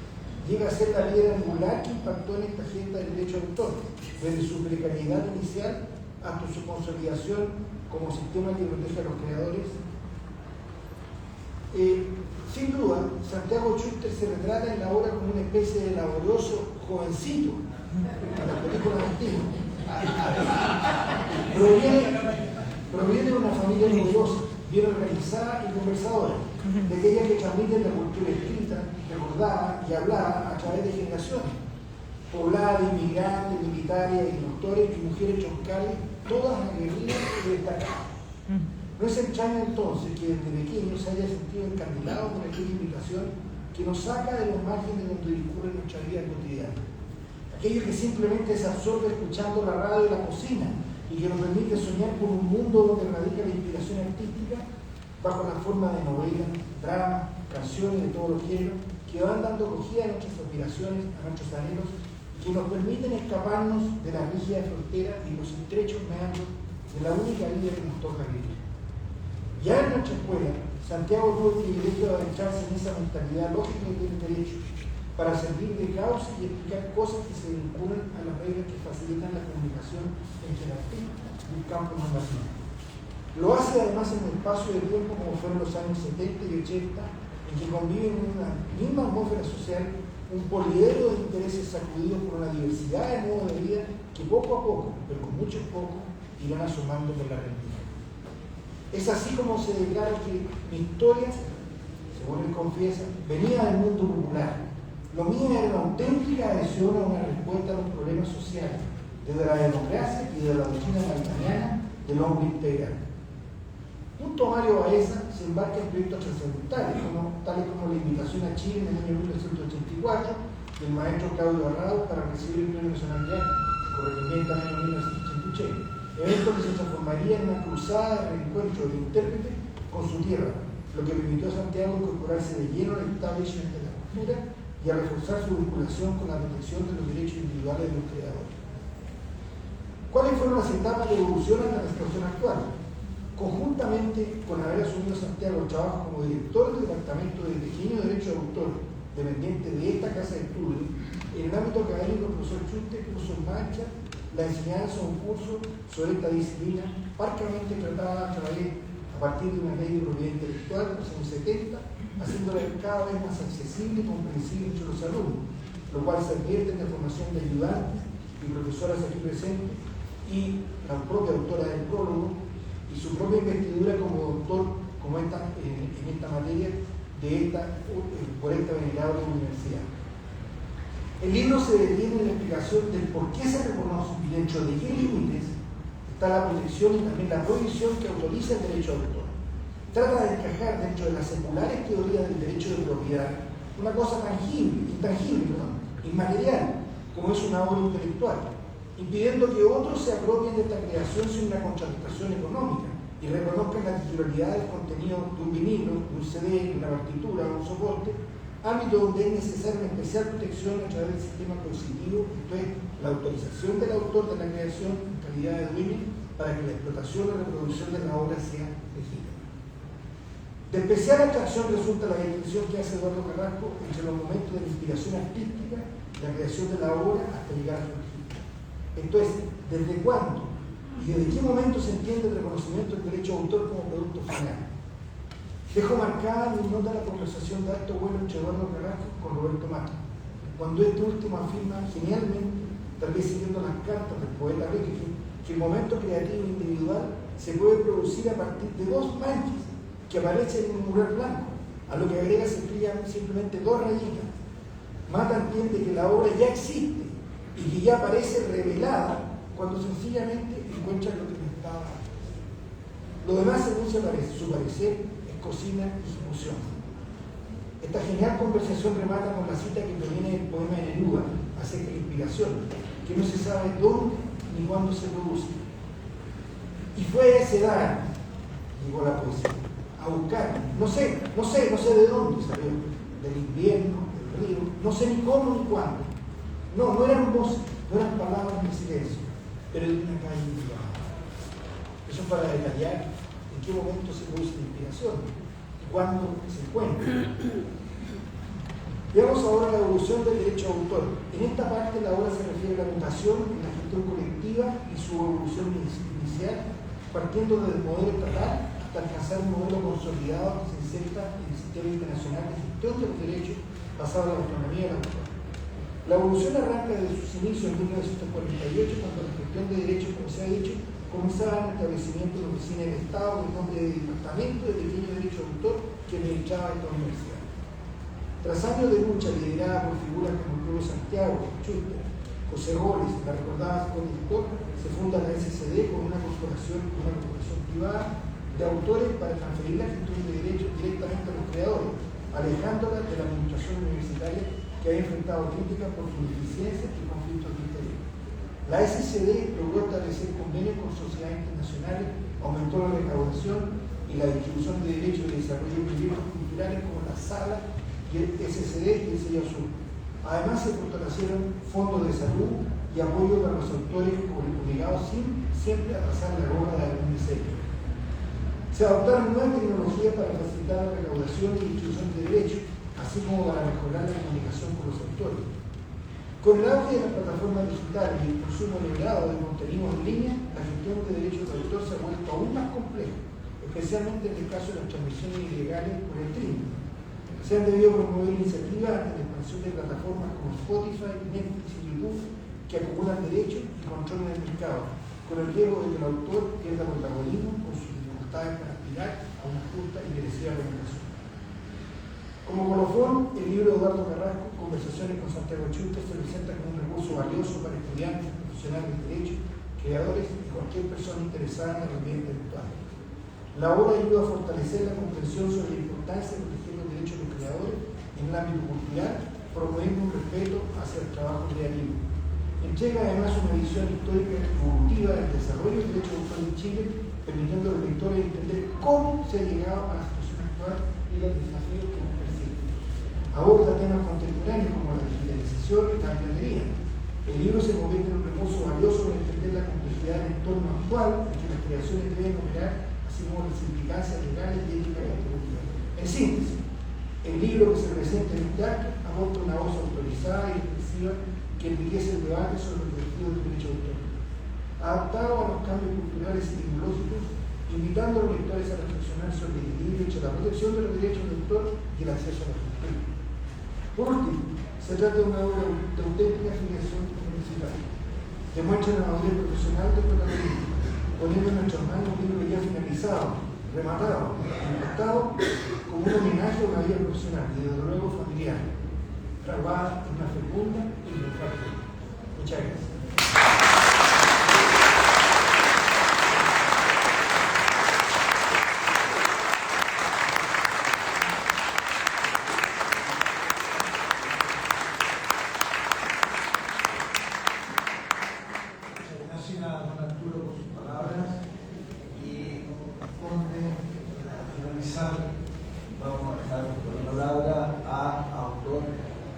llega a ser la piedra angular que impactó en esta agenda del derecho de autor, desde su precariedad inicial hasta su consolidación como sistema que protege a los creadores? Sin duda, Santiago Chuster se retrata en la obra como una especie de laborioso jovencito en las películas antiguas. Proviene de una familia numerosa, bien organizada y conversadora, de aquellas que transmiten la cultura escrita, recordada y hablada a través de generaciones, poblada de inmigrantes, militares, agricultores y mujeres troncales, todas aguerridas y destacadas. No es extraño entonces que desde pequeño se haya sentido encandilado por aquella invitación que nos saca de los márgenes donde discurre nuestra vida cotidiana. Aquello que simplemente se absorbe escuchando la radio y la cocina y que nos permite soñar con un mundo donde radica la inspiración artística bajo la forma de novelas, dramas, canciones de todos los géneros que van dando acogida a nuestras aspiraciones, a nuestros anhelos y que nos permiten escaparnos de la rígida frontera y los estrechos meandros de la única vida que nos toca vivir. Ya en nuestra escuela, Santiago tuvo el privilegio de adentrarse en esa mentalidad lógica y del derecho para servir de causa y explicar cosas que se vinculan a las reglas que facilitan la comunicación entre el artista y el campo normativo. Lo hace además en un espacio de tiempo como fueron los años 70 y 80, en que conviven en una misma atmósfera social un poliedro de intereses sacudidos por una diversidad de modos de vida que poco a poco, pero con mucho poco, irán asomando por la rendija. Es así como se declara que mi historia, según él confiesa, venía del mundo popular. Lo mío era una auténtica adhesión a una respuesta a los problemas sociales, desde la democracia y de la doctrina maltaniana del hombre integral. Junto a Mario Baeza se embarca en proyectos trascendentales, tales como la invitación a Chile en el año 1984 del maestro Claudio Barrado para recibir el Premio Nacional de Arte, correspondiente al año 1986. Evento que se transformaría en una cruzada de reencuentro del intérprete con su tierra, lo que permitió a Santiago incorporarse de lleno al establishment de la cultura y a reforzar su vinculación con la protección de los derechos individuales de los creadores. ¿Cuáles fueron las etapas de evolución hasta la situación actual? Conjuntamente con haber asumido Santiago el trabajo como director del Departamento de Pequeño Derecho de Autor, dependiente de esta casa de estudio, en el ámbito académico, el profesor Chunte puso en marcha la enseñanza de un curso sobre esta disciplina, parcamente tratada a partir de una ley de propiedad intelectual de los años 70, haciéndola cada vez más accesible y comprensible entre los alumnos, lo cual se advierte en la formación de ayudantes y profesoras aquí presentes y la propia autora del prólogo y su propia investidura como doctor en esta materia por esta venerable universidad. El libro se detiene en la explicación del por qué se reconoce y dentro de qué límites está la protección y también la prohibición que autoriza el derecho de autor. Trata de encajar dentro de las seculares teorías del derecho de propiedad una cosa inmaterial, como es una obra intelectual, impidiendo que otros se apropien de esta creación sin una contradicción económica y reconozcan la titularidad del contenido de un vinilo, de un CD, de una partitura, de un soporte, ámbito donde es necesaria una especial protección a través del sistema coercitivo, esto es, la autorización del autor de la creación en calidad de dueño para que la explotación o reproducción de la obra sea legítima. De especial atracción resulta la distinción que hace Eduardo Carrasco entre los momentos de la inspiración artística, la creación de la obra, hasta llegar a su registro. Entonces, ¿desde cuándo y desde qué momento se entiende el reconocimiento del derecho de autor como producto final? Dejo marcada mi nota la conversación de alto vuelo entre Eduardo Carrasco con Roberto Mato, cuando este último afirma genialmente, tal vez siguiendo las cartas del poeta Rilke, que el momento creativo individual se puede producir a partir de dos manchas que aparecen en un mural blanco, a lo que agrega simplemente dos rayitas. Mata entiende que la obra ya existe y que ya aparece revelada cuando sencillamente encuentra lo que necesitaba. Lo demás, según su parecer, es cocina y ejecución. Esta genial conversación remata con la cita que proviene del poema de Neruda acerca de la inspiración, que no se sabe dónde ni cuándo se produce. Y fue a ese dar, llegó la poesía, a buscar, no sé de dónde salió, del invierno, del río, no sé ni cómo ni cuándo. No eran voces, no eran palabras ni silencio, pero de una calle privada. Eso para detallar en qué momento se produce la inspiración y cuándo se encuentra. Veamos ahora la evolución del derecho de autor. En esta parte la obra se refiere a la mutación en la gestión colectiva y su evolución inicial, partiendo desde el modelo estatal hasta alcanzar un modelo consolidado que se inserta en el sistema internacional de gestión de los derechos basado en la autonomía del autor. La evolución arranca desde sus inicios en 1948, cuando la gestión de derechos, como se ha dicho, comenzaba el establecimiento de la oficina del Estado con el nombre de Departamento de Pequeño Derecho de Autor que administraba esta universidad. Tras años de lucha liderada por figuras como el propio Santiago, Schuster, José Robles, la recordada Connie Scott, se funda la SCD con una corporación privada de autores para transferir la gestión de derechos directamente a los creadores, alejándola de la administración universitaria que había enfrentado críticas por su ineficiencia y conflictos de interés. La SCD logró establecer convenios con sociedades internacionales, aumentó la recaudación y la distribución de derechos de desarrollo de proyectos culturales como la Sala y el SCD y el Sello Azul. Además se fortalecieron fondos de salud y apoyo para los autores obligados sin siempre a pasar la gorra de algún diseño. Se adoptaron nuevas tecnologías para facilitar la recaudación y distribución de derechos, así como para mejorar la comunicación con los autores. Con el auge de las plataformas digitales y el consumo elevado de contenidos en línea, la gestión de derechos de autor se ha vuelto aún más compleja, especialmente en el caso de las transmisiones ilegales por el streaming. Se han debido promover iniciativas ante la expansión de plataformas como Spotify, Netflix y YouTube que acumulan derechos y controlan el mercado, con el riesgo de que el autor pierda protagonismo por sus dificultades para aspirar a una justa y merecida remuneración. Como colofón, el libro de Eduardo Carrasco, Conversaciones con Santiago Schuster, se presenta como un recurso valioso para estudiantes, profesionales de derecho, creadores y cualquier persona interesada en la propiedad intelectual. La obra ayuda a fortalecer la comprensión sobre la importancia de proteger los derechos de los creadores en el ámbito cultural, promoviendo un respeto hacia el trabajo creativo. Entrega además una visión histórica evolutiva del desarrollo del derecho de autor en Chile, permitiendo a los lectores entender cómo se ha llegado a la situación actual y los desafíos que nos persiguen. Aborda temas contemporáneos como la digitalización y la piratería. El libro se convierte en un recurso valioso para entender la complejidad del entorno actual en que las creaciones deben operar, así como las implicancias legales y éticas de este mundo. En síntesis, el libro que se presenta en TAC aporta una voz autorizada y expresiva que enriquece el debate sobre los objetivos del derecho de autor, adaptado a los cambios culturales y tecnológicos, invitando a los lectores a reflexionar sobre el equilibrio entre la protección de los derechos de autor y el acceso a la cultura. Por último, se trata de una obra de auténtica afiliación universitaria. Demuestra la madurez profesional del protagonista, poniendo en nuestras manos un libro ya finalizado, rematado, impactado, como un homenaje a una vida profesional y desde luego familiar, grabada en una fecunda y triunfante. Muchas gracias. Gracias a don Arturo por sus palabras y como corresponde a finalizar vamos a dejar con la palabra a autor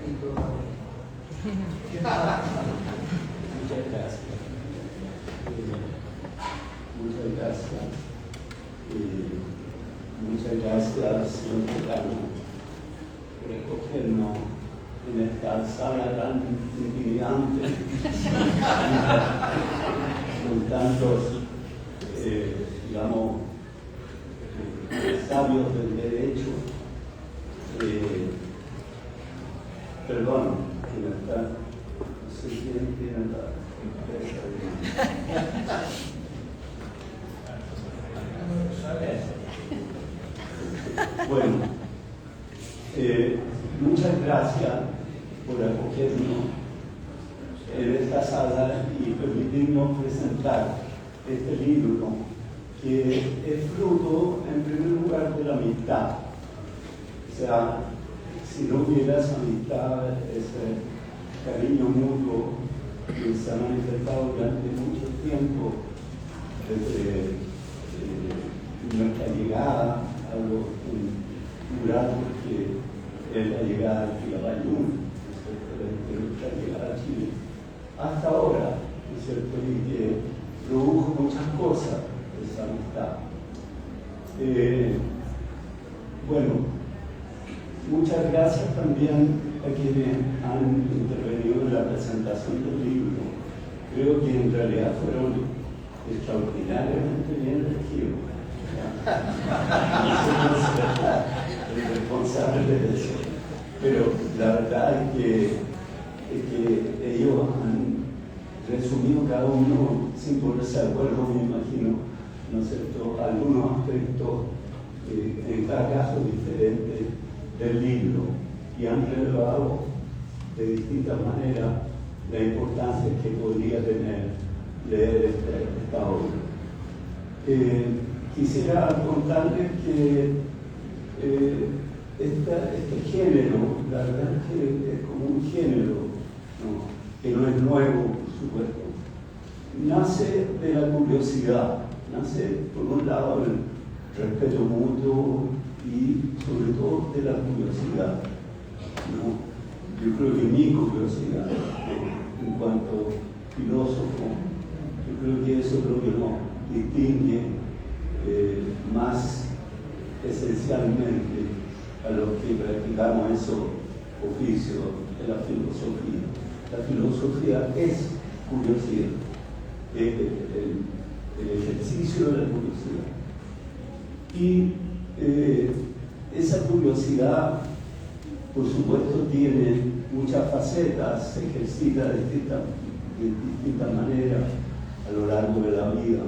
y protagonista. Muchas gracias. Muchas gracias. Muchas gracias, señor Tocano, por escogernos en esta sala tan intimidante, con tantos, digamos, sabios del derecho. Perdón, que no está, no sé quién tiene la empresa. Bueno, muchas gracias por acogernos en esta sala y permitirnos presentar este libro que es fruto, en primer lugar, de la amistad. O sea, si no hubiera esa amistad, ese cariño mutuo que se ha manifestado durante mucho tiempo desde nuestra llegada a lo plural, porque es la llegada de Quilapayún, de nuestra llegada a Chile, hasta ahora, ¿no es cierto? Y que produjo muchas cosas esa amistad. Bueno, muchas gracias también a quienes han intervenido en la presentación del libro. Creo que en realidad fueron extraordinariamente bien elegidos. El responsable de eso. Pero la verdad es que ellos han resumido cada uno, sin ponerse de acuerdo, me imagino, ¿no es cierto?, algunos aspectos en cada caso diferentes del libro y han relevado de distintas maneras la importancia que podría tener leer esta obra. Quisiera contarles que este género, la verdad es que es como un género, ¿no?, que no es nuevo, por supuesto, nace de la curiosidad, nace por un lado el respeto mutuo y sobre todo de la curiosidad, ¿no? Yo creo que mi curiosidad, ¿no?, en cuanto filósofo, yo creo que eso es lo que nos distingue más esencialmente a los que practicamos esos oficios de la filosofía. La filosofía es curiosidad, el ejercicio de la curiosidad. Y esa curiosidad, por supuesto, tiene muchas facetas, se ejercita de distintas maneras a lo largo de la vida.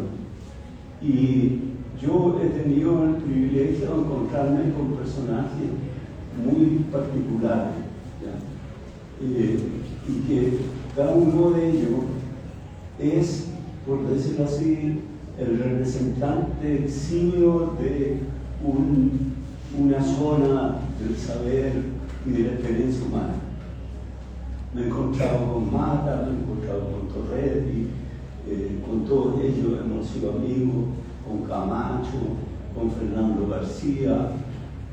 Y yo he tenido el privilegio de encontrarme con personajes muy particulares, y que cada uno de ellos es, por decirlo así, el representante eximio de una zona del saber y de la experiencia humana. Me he encontrado con Mata, me he encontrado con Torretti, con todos ellos hemos sido amigos, con Camacho, con Fernando García,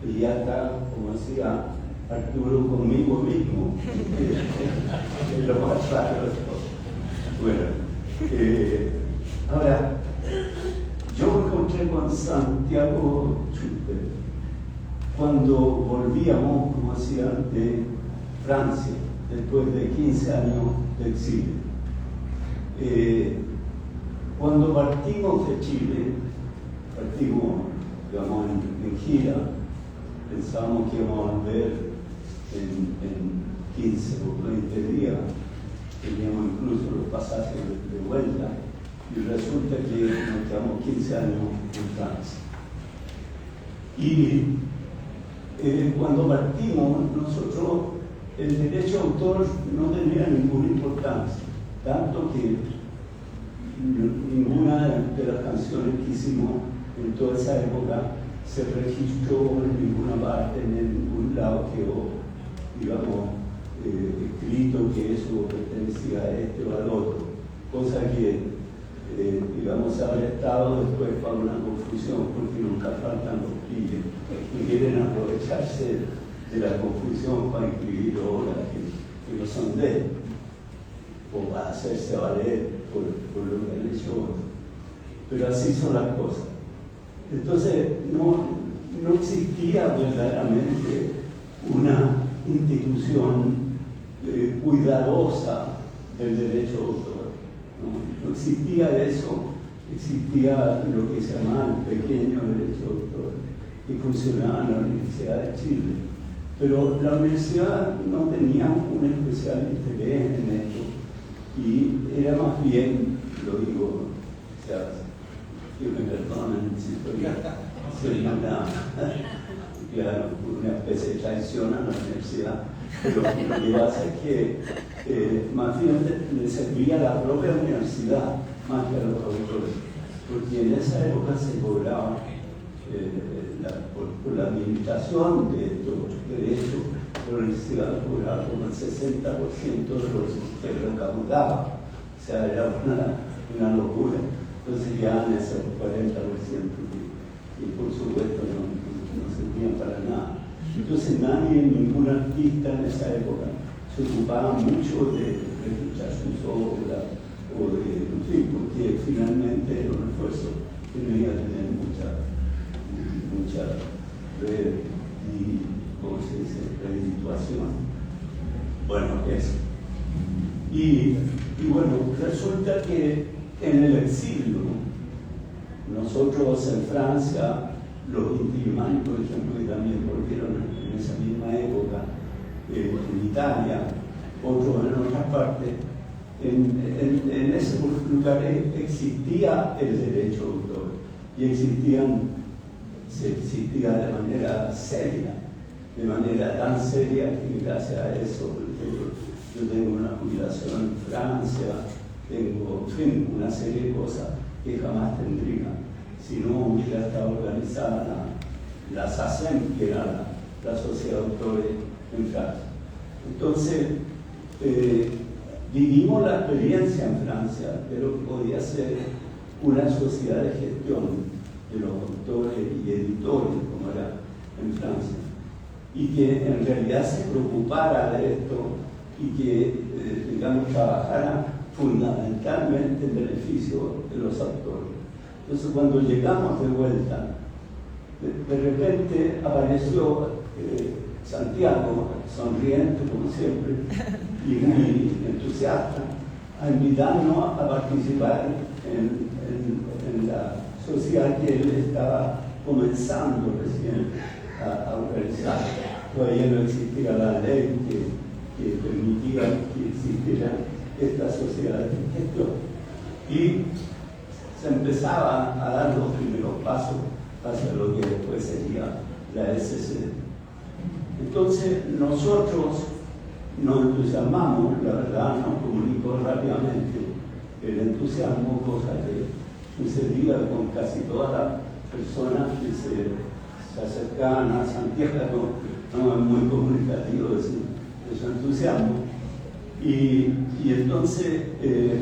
y hasta, como decía Arturo conmigo mismo, es lo más raro de todo. Bueno, ahora, yo me encontré con Santiago Schuster cuando volvíamos, como decía, de Francia, después de 15 años de exilio. Cuando partimos de Chile, partimos, digamos, en gira, pensábamos que íbamos a volver en 15 o 20 días, teníamos incluso los pasajes de vuelta, y resulta que nos quedamos 15 años en Francia. Y cuando partimos, nosotros, el derecho de autor no tenía ninguna importancia, tanto que ninguna de las canciones que hicimos en toda esa época se registró en ninguna parte, en ningún lado quedó, digamos, escrito que eso pertenecía a este o al otro, cosa que, digamos, se ha prestado después para una confusión, porque nunca faltan los pillos que quieren aprovecharse de la confusión para escribir obras que no son de él, o para hacerse valer por lo que han hecho otros. Pero así son las cosas. Entonces, no existía verdaderamente una institución cuidadosa del derecho de autor. No existía eso, existía lo que se llamaba el pequeño derecho de autor, que funcionaba en la Universidad de Chile. Pero la universidad no tenía un especial interés en esto, y era más bien, lo digo, o sea, que me perdonen si soy una especie de traición a la universidad, pero lo que pasa es que más bien le servía a la propia universidad más que a los autores, porque en esa época se cobraba por la administración de estos derechos, la universidad cobraba como el 60% de los que recaudaba, o sea, era una locura. Entonces ya en ese 40%, y por supuesto no servían para nada. Entonces nadie, ningún artista en esa época, se ocupaba mucho de escuchar sus obras, o de, en fin, porque finalmente era un esfuerzo que no iba a tener mucha ¿cómo se dice? Redituación. Bueno, eso. Y bueno, resulta que en el exilio, nosotros en Francia, los Inti-Illimani, por ejemplo, que también volvieron en esa misma época, en Italia, otros en otras partes, en esos lugares existía el derecho de autor, y se existía de manera seria, de manera tan seria que gracias a eso, por ejemplo, yo tengo una jubilación en Francia, tengo, en fin, una serie de cosas que jamás tendría si no hubiera estado organizada la SACEM, que era la Sociedad de Autores en Francia. Entonces, vivimos la experiencia en Francia de lo que podía ser una sociedad de gestión de los autores y editores, como era en Francia, y que en realidad se preocupara de esto y que, digamos, trabajara fundamentalmente en beneficio de los autores. Entonces, cuando llegamos de vuelta, de repente apareció Santiago, sonriente como siempre, y muy entusiasta, a invitarnos a participar en la sociedad que él estaba comenzando recién a organizar. Todavía no existía la ley que permitía que existiera esta sociedad de gestión. Y se empezaba a dar los primeros pasos hacia lo que después sería la SCD. Entonces nosotros nos entusiasmamos, la verdad nos comunicó rápidamente el entusiasmo, cosa que sucedía con casi todas las personas que se acercaban a Santiago, no es muy comunicativo de su entusiasmo. Y entonces,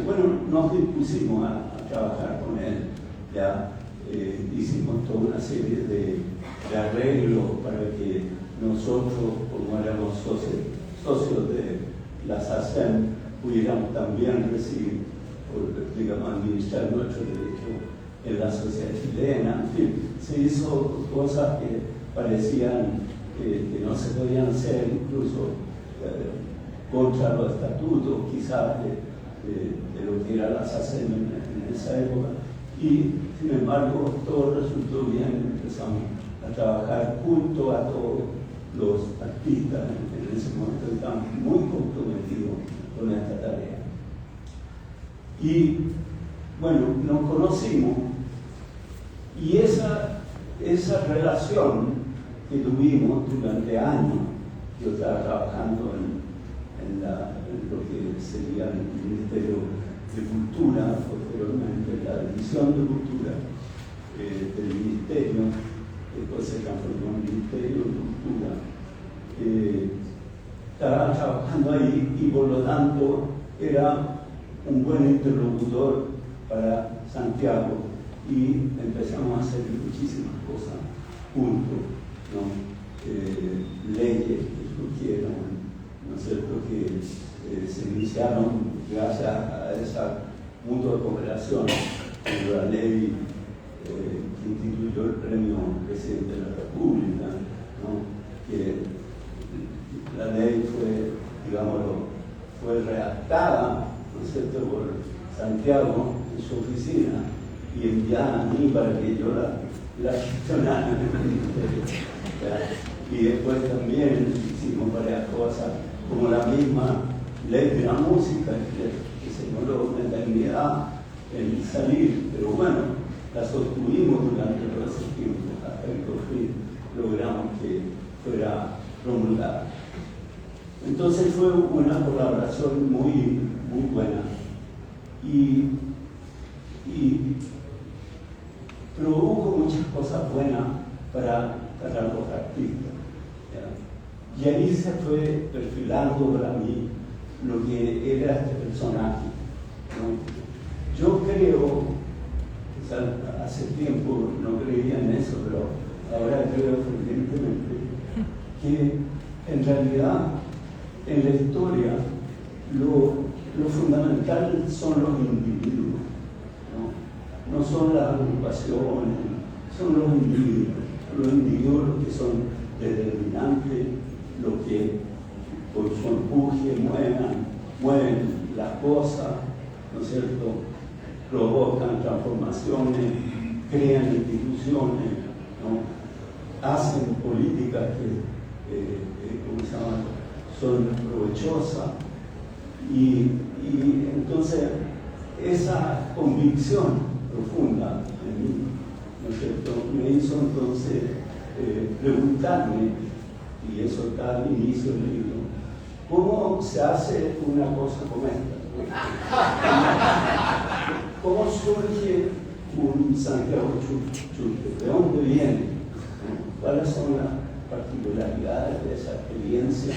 bueno, nos dispusimos a trabajar con él, ya hicimos toda una serie de arreglos para que nosotros, como éramos la SACEM pudiéramos también recibir, o digamos, administrar nuestro derecho en la sociedad chilena. En fin, se hizo cosas que parecían que no se podían hacer, incluso contra los estatutos, quizás, de lo que era la SACEM en esa época. Y, sin embargo, todo resultó bien. Empezamos a trabajar junto a todos los artistas en ese momento, estaban muy comprometidos con esta tarea. Y bueno, nos conocimos, y esa relación que tuvimos durante años, yo estaba trabajando en lo que sería el Ministerio de Cultura, posteriormente la División de Cultura del Ministerio, después se transformó en Ministerio de Cultura. Estaba trabajando ahí y por lo tanto era un buen interlocutor para Santiago, y empezamos a hacer muchísimas cosas juntos, ¿no? Leyes que surgieron, ¿no es cierto?, que se iniciaron gracias a esa mutua cooperación, como la ley que instituyó el premio Presidente de la República, ¿no? Que la ley fue, digámoslo, fue redactada, ¿no es cierto?, por Santiago en su oficina y enviada a mí para que yo la gestionara en el ministerio. Y después también hicimos varias cosas, como la misma ley de la música, que se demoró una eternidad en salir, pero bueno, la sostuvimos durante todo ese tiempo, hasta que por fin logramos que fuera promulgada. Entonces fue una colaboración muy, muy buena, y produjo muchas cosas buenas para los artistas, ¿ya? Y ahí se fue perfilando para mí lo que era este personaje, ¿no? Yo creo, o sea, hace tiempo no creía en eso, pero ahora creo fervientemente que en realidad en la historia lo fundamental son los individuos, ¿no? No son las agrupaciones, son los individuos los que son determinantes, los que por su empuje mueven las cosas, ¿no es cierto?, provocan transformaciones, crean instituciones, ¿no?, hacen políticas que ¿cómo se llama?, son provechosas, y entonces esa convicción profunda en mí, ¿no es cierto?, me hizo entonces preguntarme, y eso está al inicio del libro, ¿cómo se hace una cosa como esta? ¿Cómo surge un Santiago Chulpe? ¿De dónde viene? ¿Cuáles son las particularidades de esa experiencia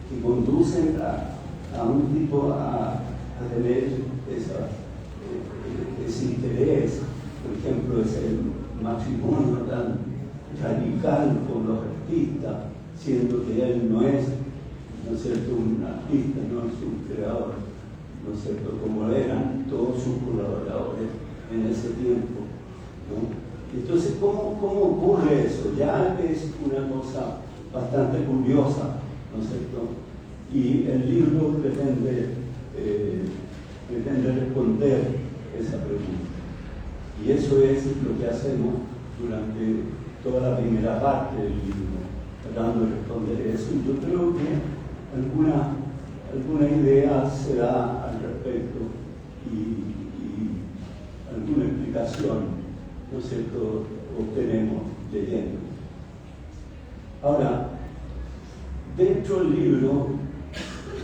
que conducen a un tipo a tener ese interés? Por ejemplo, ese matrimonio tan radical con los artistas, siendo que él no es cierto?, un artista, no es un creador, ¿no es cierto?, como eran todos sus colaboradores en ese tiempo, ¿no? Entonces, ¿cómo ocurre eso? Ya es una cosa bastante curiosa, ¿no es cierto? Y el libro pretende responder esa pregunta. Y eso es lo que hacemos durante toda la primera parte del libro, tratando de responder eso. Y yo creo que alguna idea se da al respecto y alguna explicación, ¿no es cierto?, obtenemos leyendo. Ahora, dentro del libro,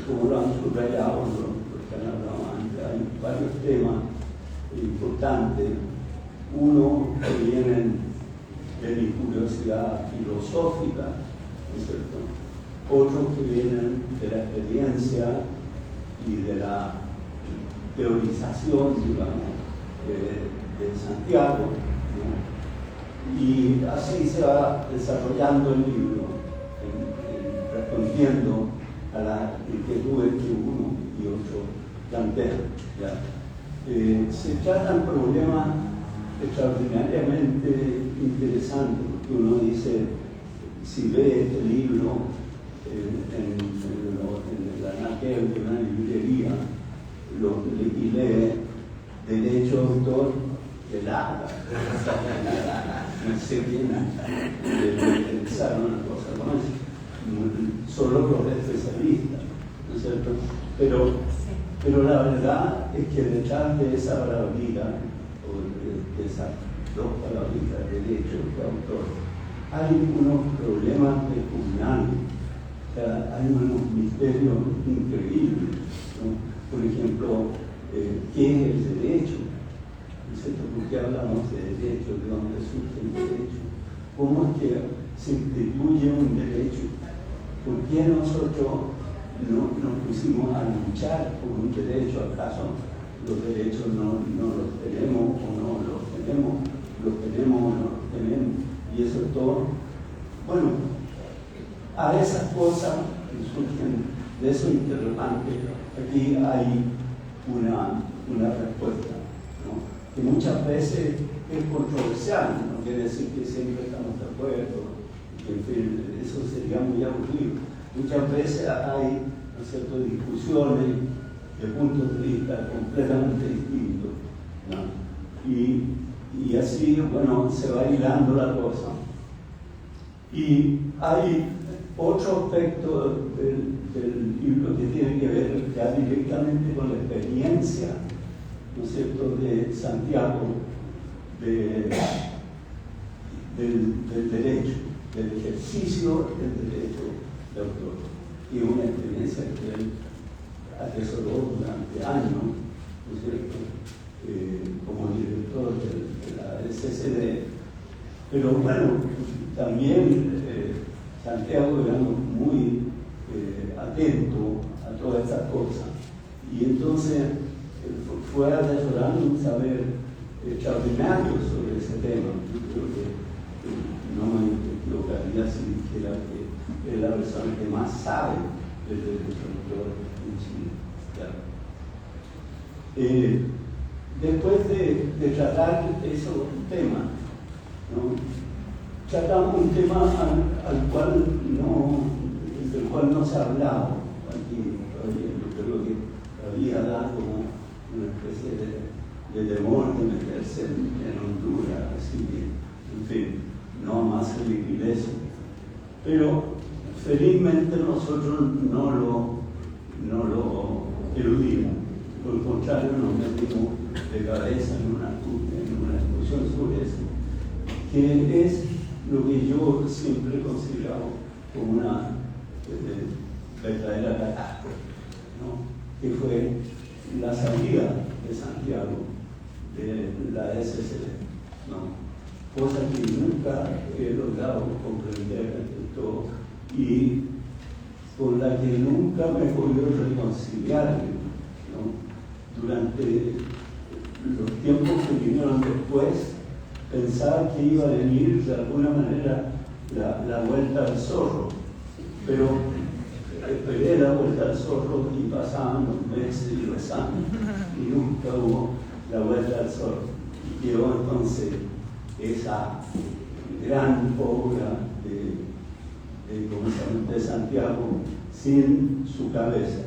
como lo han subrayado los que han hablado antes, hay varios temas importantes. Uno que vienen de mi curiosidad filosófica, ¿no es cierto?, otros que vienen de la experiencia y de la teorización, digamos, de Santiago, ¿no? Y así se va desarrollando el libro, respondiendo a las inquietudes que uno y otro plantean. ¿Ya? Se tratan problemas extraordinariamente interesantes, porque uno dice, si ve este libro en el anaquel de una librería y lee derecho de autor, de la no sé quién pensaron una cosa como esa, solo los especialistas, ¿no es cierto? Pero la verdad es que detrás de esa palabrita, o de esas dos palabritas, derecho de autor, hay unos problemas repugnantes, o sea, hay unos misterios increíbles, ¿no? Por ejemplo, ¿qué es el derecho? ¿No es cierto? ¿Por qué hablamos de derecho? ¿De dónde surge el derecho? ¿Cómo es que se instituye un derecho? ¿Por qué nosotros no nos pusimos a luchar por un derecho? ¿Acaso los derechos no los tenemos o no los tenemos? ¿Los tenemos o no los tenemos? Y eso es todo. Bueno, a esas cosas que surgen de esos interrogantes, aquí hay una respuesta, ¿no? Que muchas veces es controversial, no quiere decir que siempre estamos de acuerdo, que en fin, eso sería muy aburrido. Muchas veces hay, ¿no es cierto?, discusiones de puntos de vista completamente distintos, ¿no? Y así, bueno, se va hilando la cosa. Y hay otro aspecto del libro que tiene que ver ya directamente con la experiencia, ¿no es cierto?, de Santiago, del derecho, del ejercicio del derecho de autor. Y una experiencia que él atesoró durante años, ¿no es cierto?, como director de la SCD. Pero bueno, también Santiago era muy atento a todas estas cosas. Y entonces fue atesorando un saber extraordinario sobre ese tema. Yo creo que no me equivocaría si dijera que es la persona que más sabe del derecho autor en Chile. Después de tratar esos temas, ¿no?, tratamos un tema del cual no se ha hablado aquí todavía. Yo creo que todavía da como una especie de temor de meterse en Honduras, así que, en fin, no más el ileso. Pero felizmente nosotros no lo eludimos, por el contrario nos metimos de cabeza en una discusión sobre eso, que es lo que yo siempre he considerado como una verdadera catástrofe, ¿no?, que fue la salida de Santiago de la SCD, ¿no?, cosa que nunca he logrado comprender del todo y con la que nunca me he podido reconciliar, ¿no? Durante los tiempos que vinieron después, pensaba que iba a venir de alguna manera la vuelta al zorro, pero esperé la vuelta al zorro y pasaban los meses y los años y nunca hubo la vuelta al zorro. Y quedó entonces esa gran obra de Santiago sin su cabeza.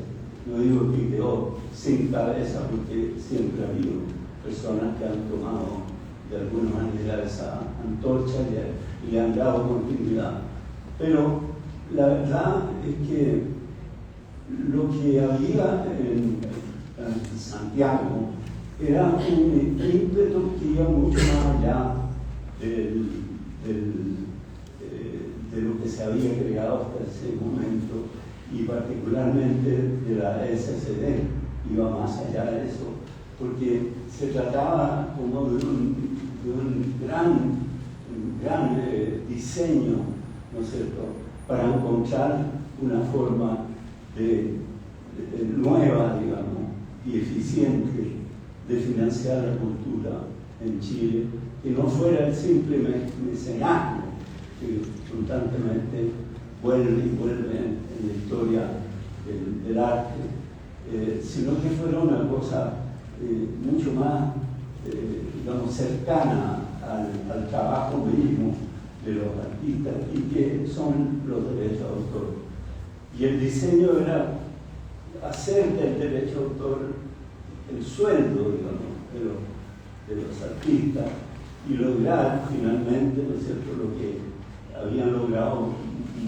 No digo que quedó sin cabeza porque siempre ha habido personas que han tomado de alguna manera esa antorcha y le han dado continuidad. Pero la verdad es que lo que había en Santiago era un ímpetu que iba mucho más allá de lo que se había creado hasta ese momento, y particularmente de la SCD, iba más allá de eso, porque se trataba como de un gran diseño, ¿no es cierto?, para encontrar una forma nueva, digamos, y eficiente de financiar la cultura en Chile, que no fuera el simple mecenazgo que constantemente vuelve y vuelve en la historia del arte, sino que fuera una cosa mucho más, digamos, cercana al trabajo mismo de los artistas, y que son los derechos de autor. Y el diseño era hacer del derecho de autor el sueldo, digamos, de los artistas, y lograr finalmente, ¿no es cierto?, lo que habían logrado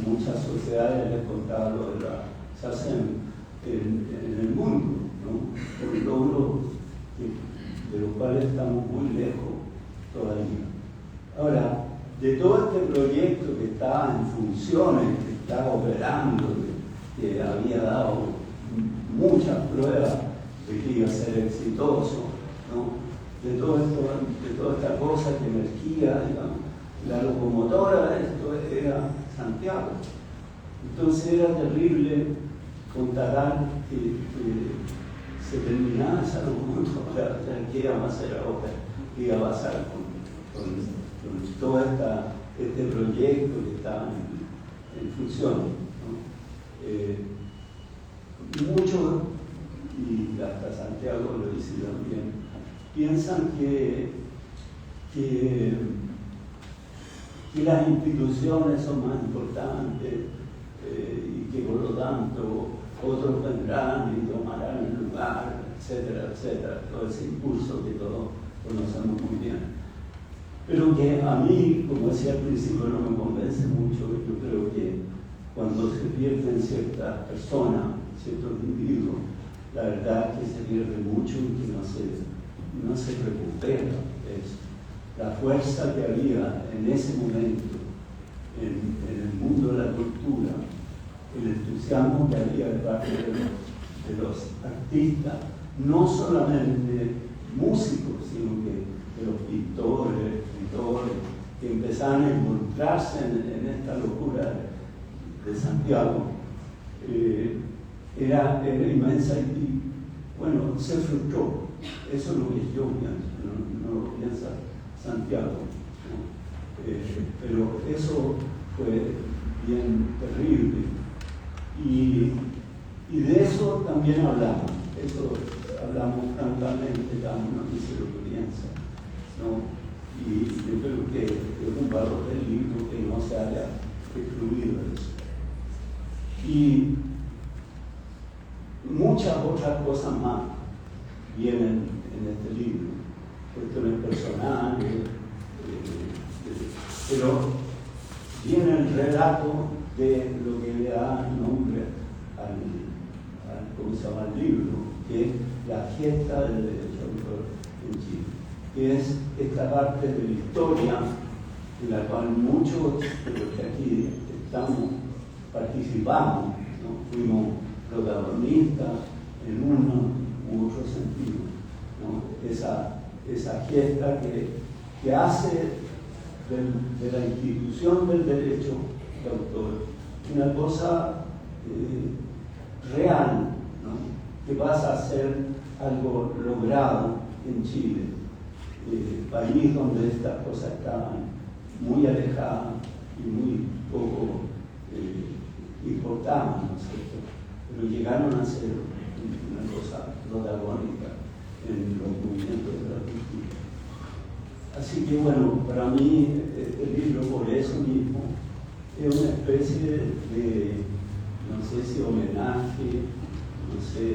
muchas sociedades, les contaba lo de la SACEM en el mundo, ¿no? Por logros de los cuales estamos muy lejos todavía. Ahora, de todo este proyecto que está en funciones, que está operando, que había dado muchas pruebas de que iba a ser exitoso, ¿no? De toda esta cosa que emergía, digamos, la locomotora de esto era Santiago. Entonces era terrible constatar que se terminaba esa locomotora, ¿qué iba a hacer ahora? ¿Qué iba a pasar con todo este proyecto que estaba en función, ¿no? Muchos, y hasta Santiago lo dice también, piensan que las instituciones son más importantes y que por lo tanto otros vendrán y tomarán el lugar, etcétera, etcétera, todo ese impulso que todos conocemos muy bien. Pero que a mí, como decía al principio, no me convence mucho. Yo creo que cuando se pierden ciertas personas, ciertos individuos, la verdad es que se pierde mucho y que no se recupera eso. La fuerza que había en ese momento en el mundo de la cultura, el entusiasmo que había de parte de los artistas, no solamente músicos, sino que de los pintores, escritores, que empezaron a involucrarse en esta locura de Santiago, era inmensa y, bueno, se frustró. Eso es lo que yo pienso, no lo piensa Santiago, ¿no? Pero eso fue bien terrible. Y de eso también hablamos. Eso hablamos francamente, cada uno dice lo que piensa, ¿no? Y yo creo que es un valor del libro que no se haya excluido eso. Y muchas otras cosas más vienen en este libro, cuestiones personales, pero viene el relato de lo que le da nombre ¿cómo se llama el libro? Que es la gesta del derecho de autor en Chile, que es esta parte de la historia en la cual muchos de los que aquí participamos, ¿no? Fuimos protagonistas en uno u otro sentido, ¿no? Esa gesta que hace de la institución del derecho de autor una cosa real, ¿no? Que pasa a ser algo logrado en Chile, país donde estas cosas estaban muy alejadas y muy poco importaban, ¿no es cierto? Pero llegaron a ser una cosa protagónica en los movimientos de la cultura. Así que bueno, para mí el libro por eso mismo es una especie de, no sé si homenaje, no sé,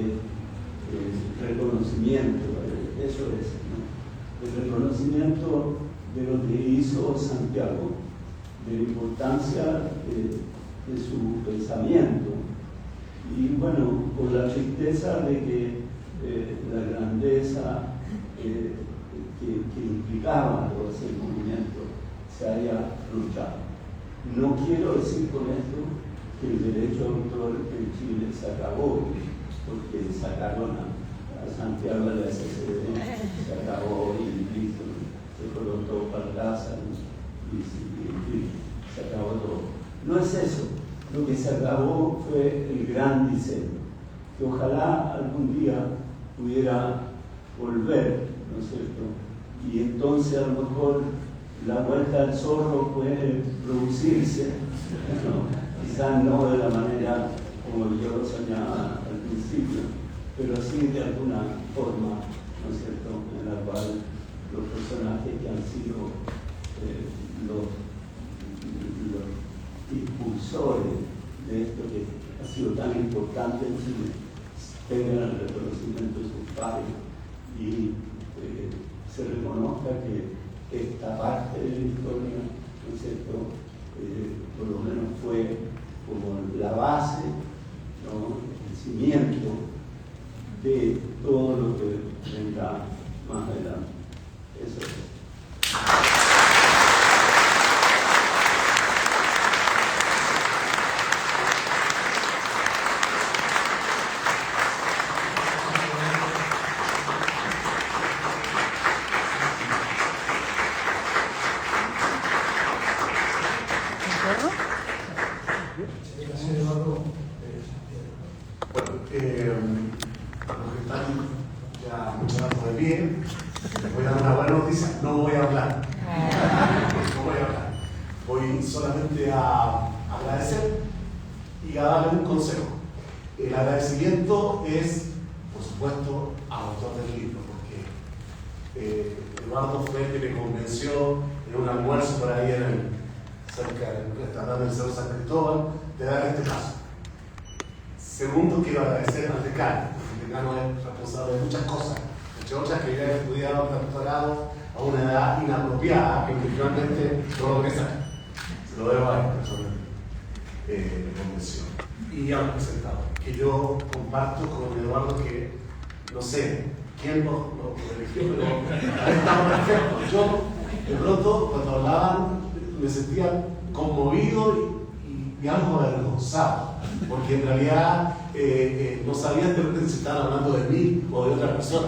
reconocimiento, eso es, ¿no? El reconocimiento de lo que hizo Santiago, de la importancia de su pensamiento, y bueno, con la tristeza de que la grandeza que implicaba todo ese movimiento se haya luchado. No quiero decir con esto que el derecho de autor en Chile se acabó, porque sacaron a Santiago de la SCD, se acabó y listo, se colocó todo para casa y se acabó todo. No es eso. Lo que se acabó fue el gran diseño, que ojalá algún día pudiera volver, ¿no es cierto? Y entonces a lo mejor la vuelta al zorro puede producirse, ¿no? Quizás no de la manera como yo lo soñaba al principio, pero sí de alguna forma, ¿no es cierto?, en la cual los personajes que han sido los impulsores de esto que ha sido tan importante en Chile tengan el reconocimiento de sus pares y se reconozca que esta parte de la historia, ¿no es cierto?, por lo menos fue como la base, ¿no?, el cimiento de todo lo que vendrá más adelante. Eso es. Solamente a agradecer y a darle un consejo. El agradecimiento es, por supuesto, al autor del libro, porque Eduardo fue el que me convenció en un almuerzo por ahí cerca del restaurante del Cerro San Cristóbal de dar este paso. Segundo, quiero agradecer al decano. El decano es responsable de muchas cosas, entre otras que ya he estudiado el doctorado a una edad inapropiada, que finalmente no lo sacar. Lo debo a él personalmente, me convenció. Y a los presentadores, que yo comparto con Eduardo que, no sé, quién lo eligió, pero ha estado perfecto. Yo, de pronto, cuando hablaban, me sentía conmovido y algo avergonzado, porque en realidad no sabía de repente si estaban hablando de mí o de otra persona.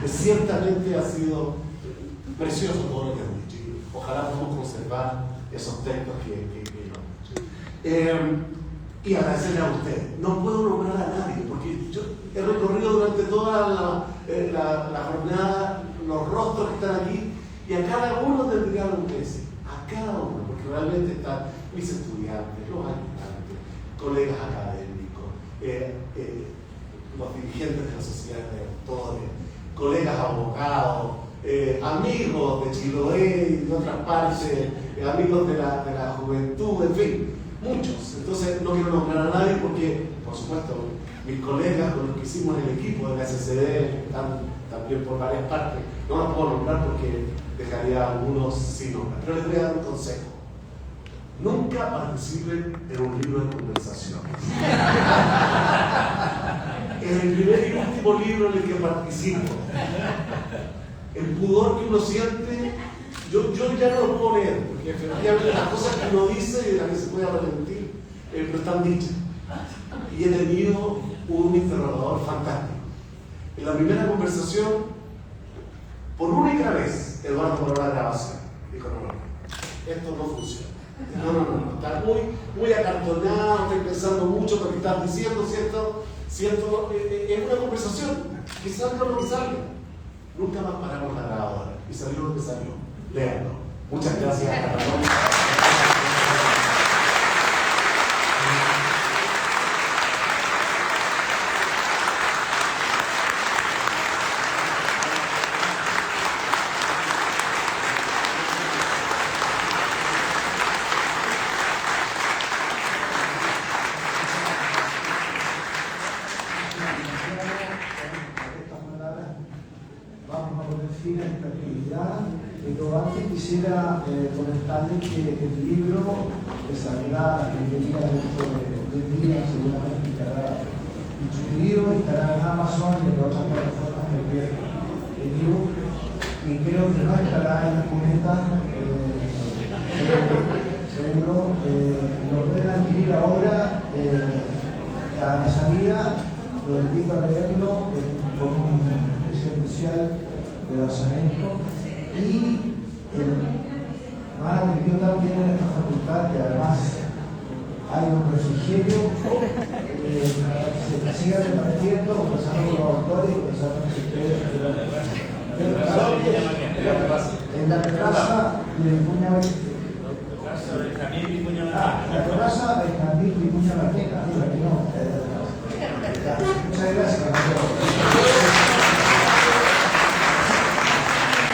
Ciertamente ha sido precioso todo lo que han dicho. Ojalá podamos conservar esos textos y agradecerle a usted. No puedo nombrar a nadie, porque yo he recorrido durante toda la jornada los rostros que están aquí y a cada uno tendría un beso, a cada uno, porque realmente están mis estudiantes, los ayudantes, colegas académicos, los dirigentes de la sociedad de autores, colegas abogados, amigos de Chiloé y de otras partes, amigos de la juventud, en fin, muchos. Entonces no quiero nombrar a nadie porque, por supuesto, mis colegas con los que hicimos el equipo de la SCD están también por varias partes. No los puedo nombrar porque dejaría a algunos sin nombrar, pero les voy a dar un consejo. Nunca participen en un libro de conversaciones. En el primer y último libro en el que participo, el pudor que uno siente, yo ya no lo puedo leer, porque efectivamente las cosas que uno dice y de las que se puede arrepentir, pero están dichas. Y he tenido un interrogador fantástico. En la primera conversación, por única vez, Eduardo paró la grabación. Dijo, no, esto no funciona. No, está muy acartonado, estoy pensando mucho lo que estás diciendo, ¿cierto? Es una conversación, que salga lo que salga. Nunca más paramos la grabadora y salió lo que salió. Léanlo. Muchas gracias a cada uno. Pero antes quisiera comentarles que el libro que saldrá en el día dentro de día seguramente estará distribuido, estará en Amazon y en otras plataformas de libro, y creo que no estará en la cuneta, seguro. Lo pueden adquirir ahora a la salida, lo invito a leerlo con un precio especial de lanzamiento. Y van a tener también en esta facultad, que además hay un refrigerio, se siga repartiendo, conversando con los autores, conversando con ustedes. En la terraza de Vicuña Maquena. La terraza de Benjamín Vicuña Maquena, Muchas gracias.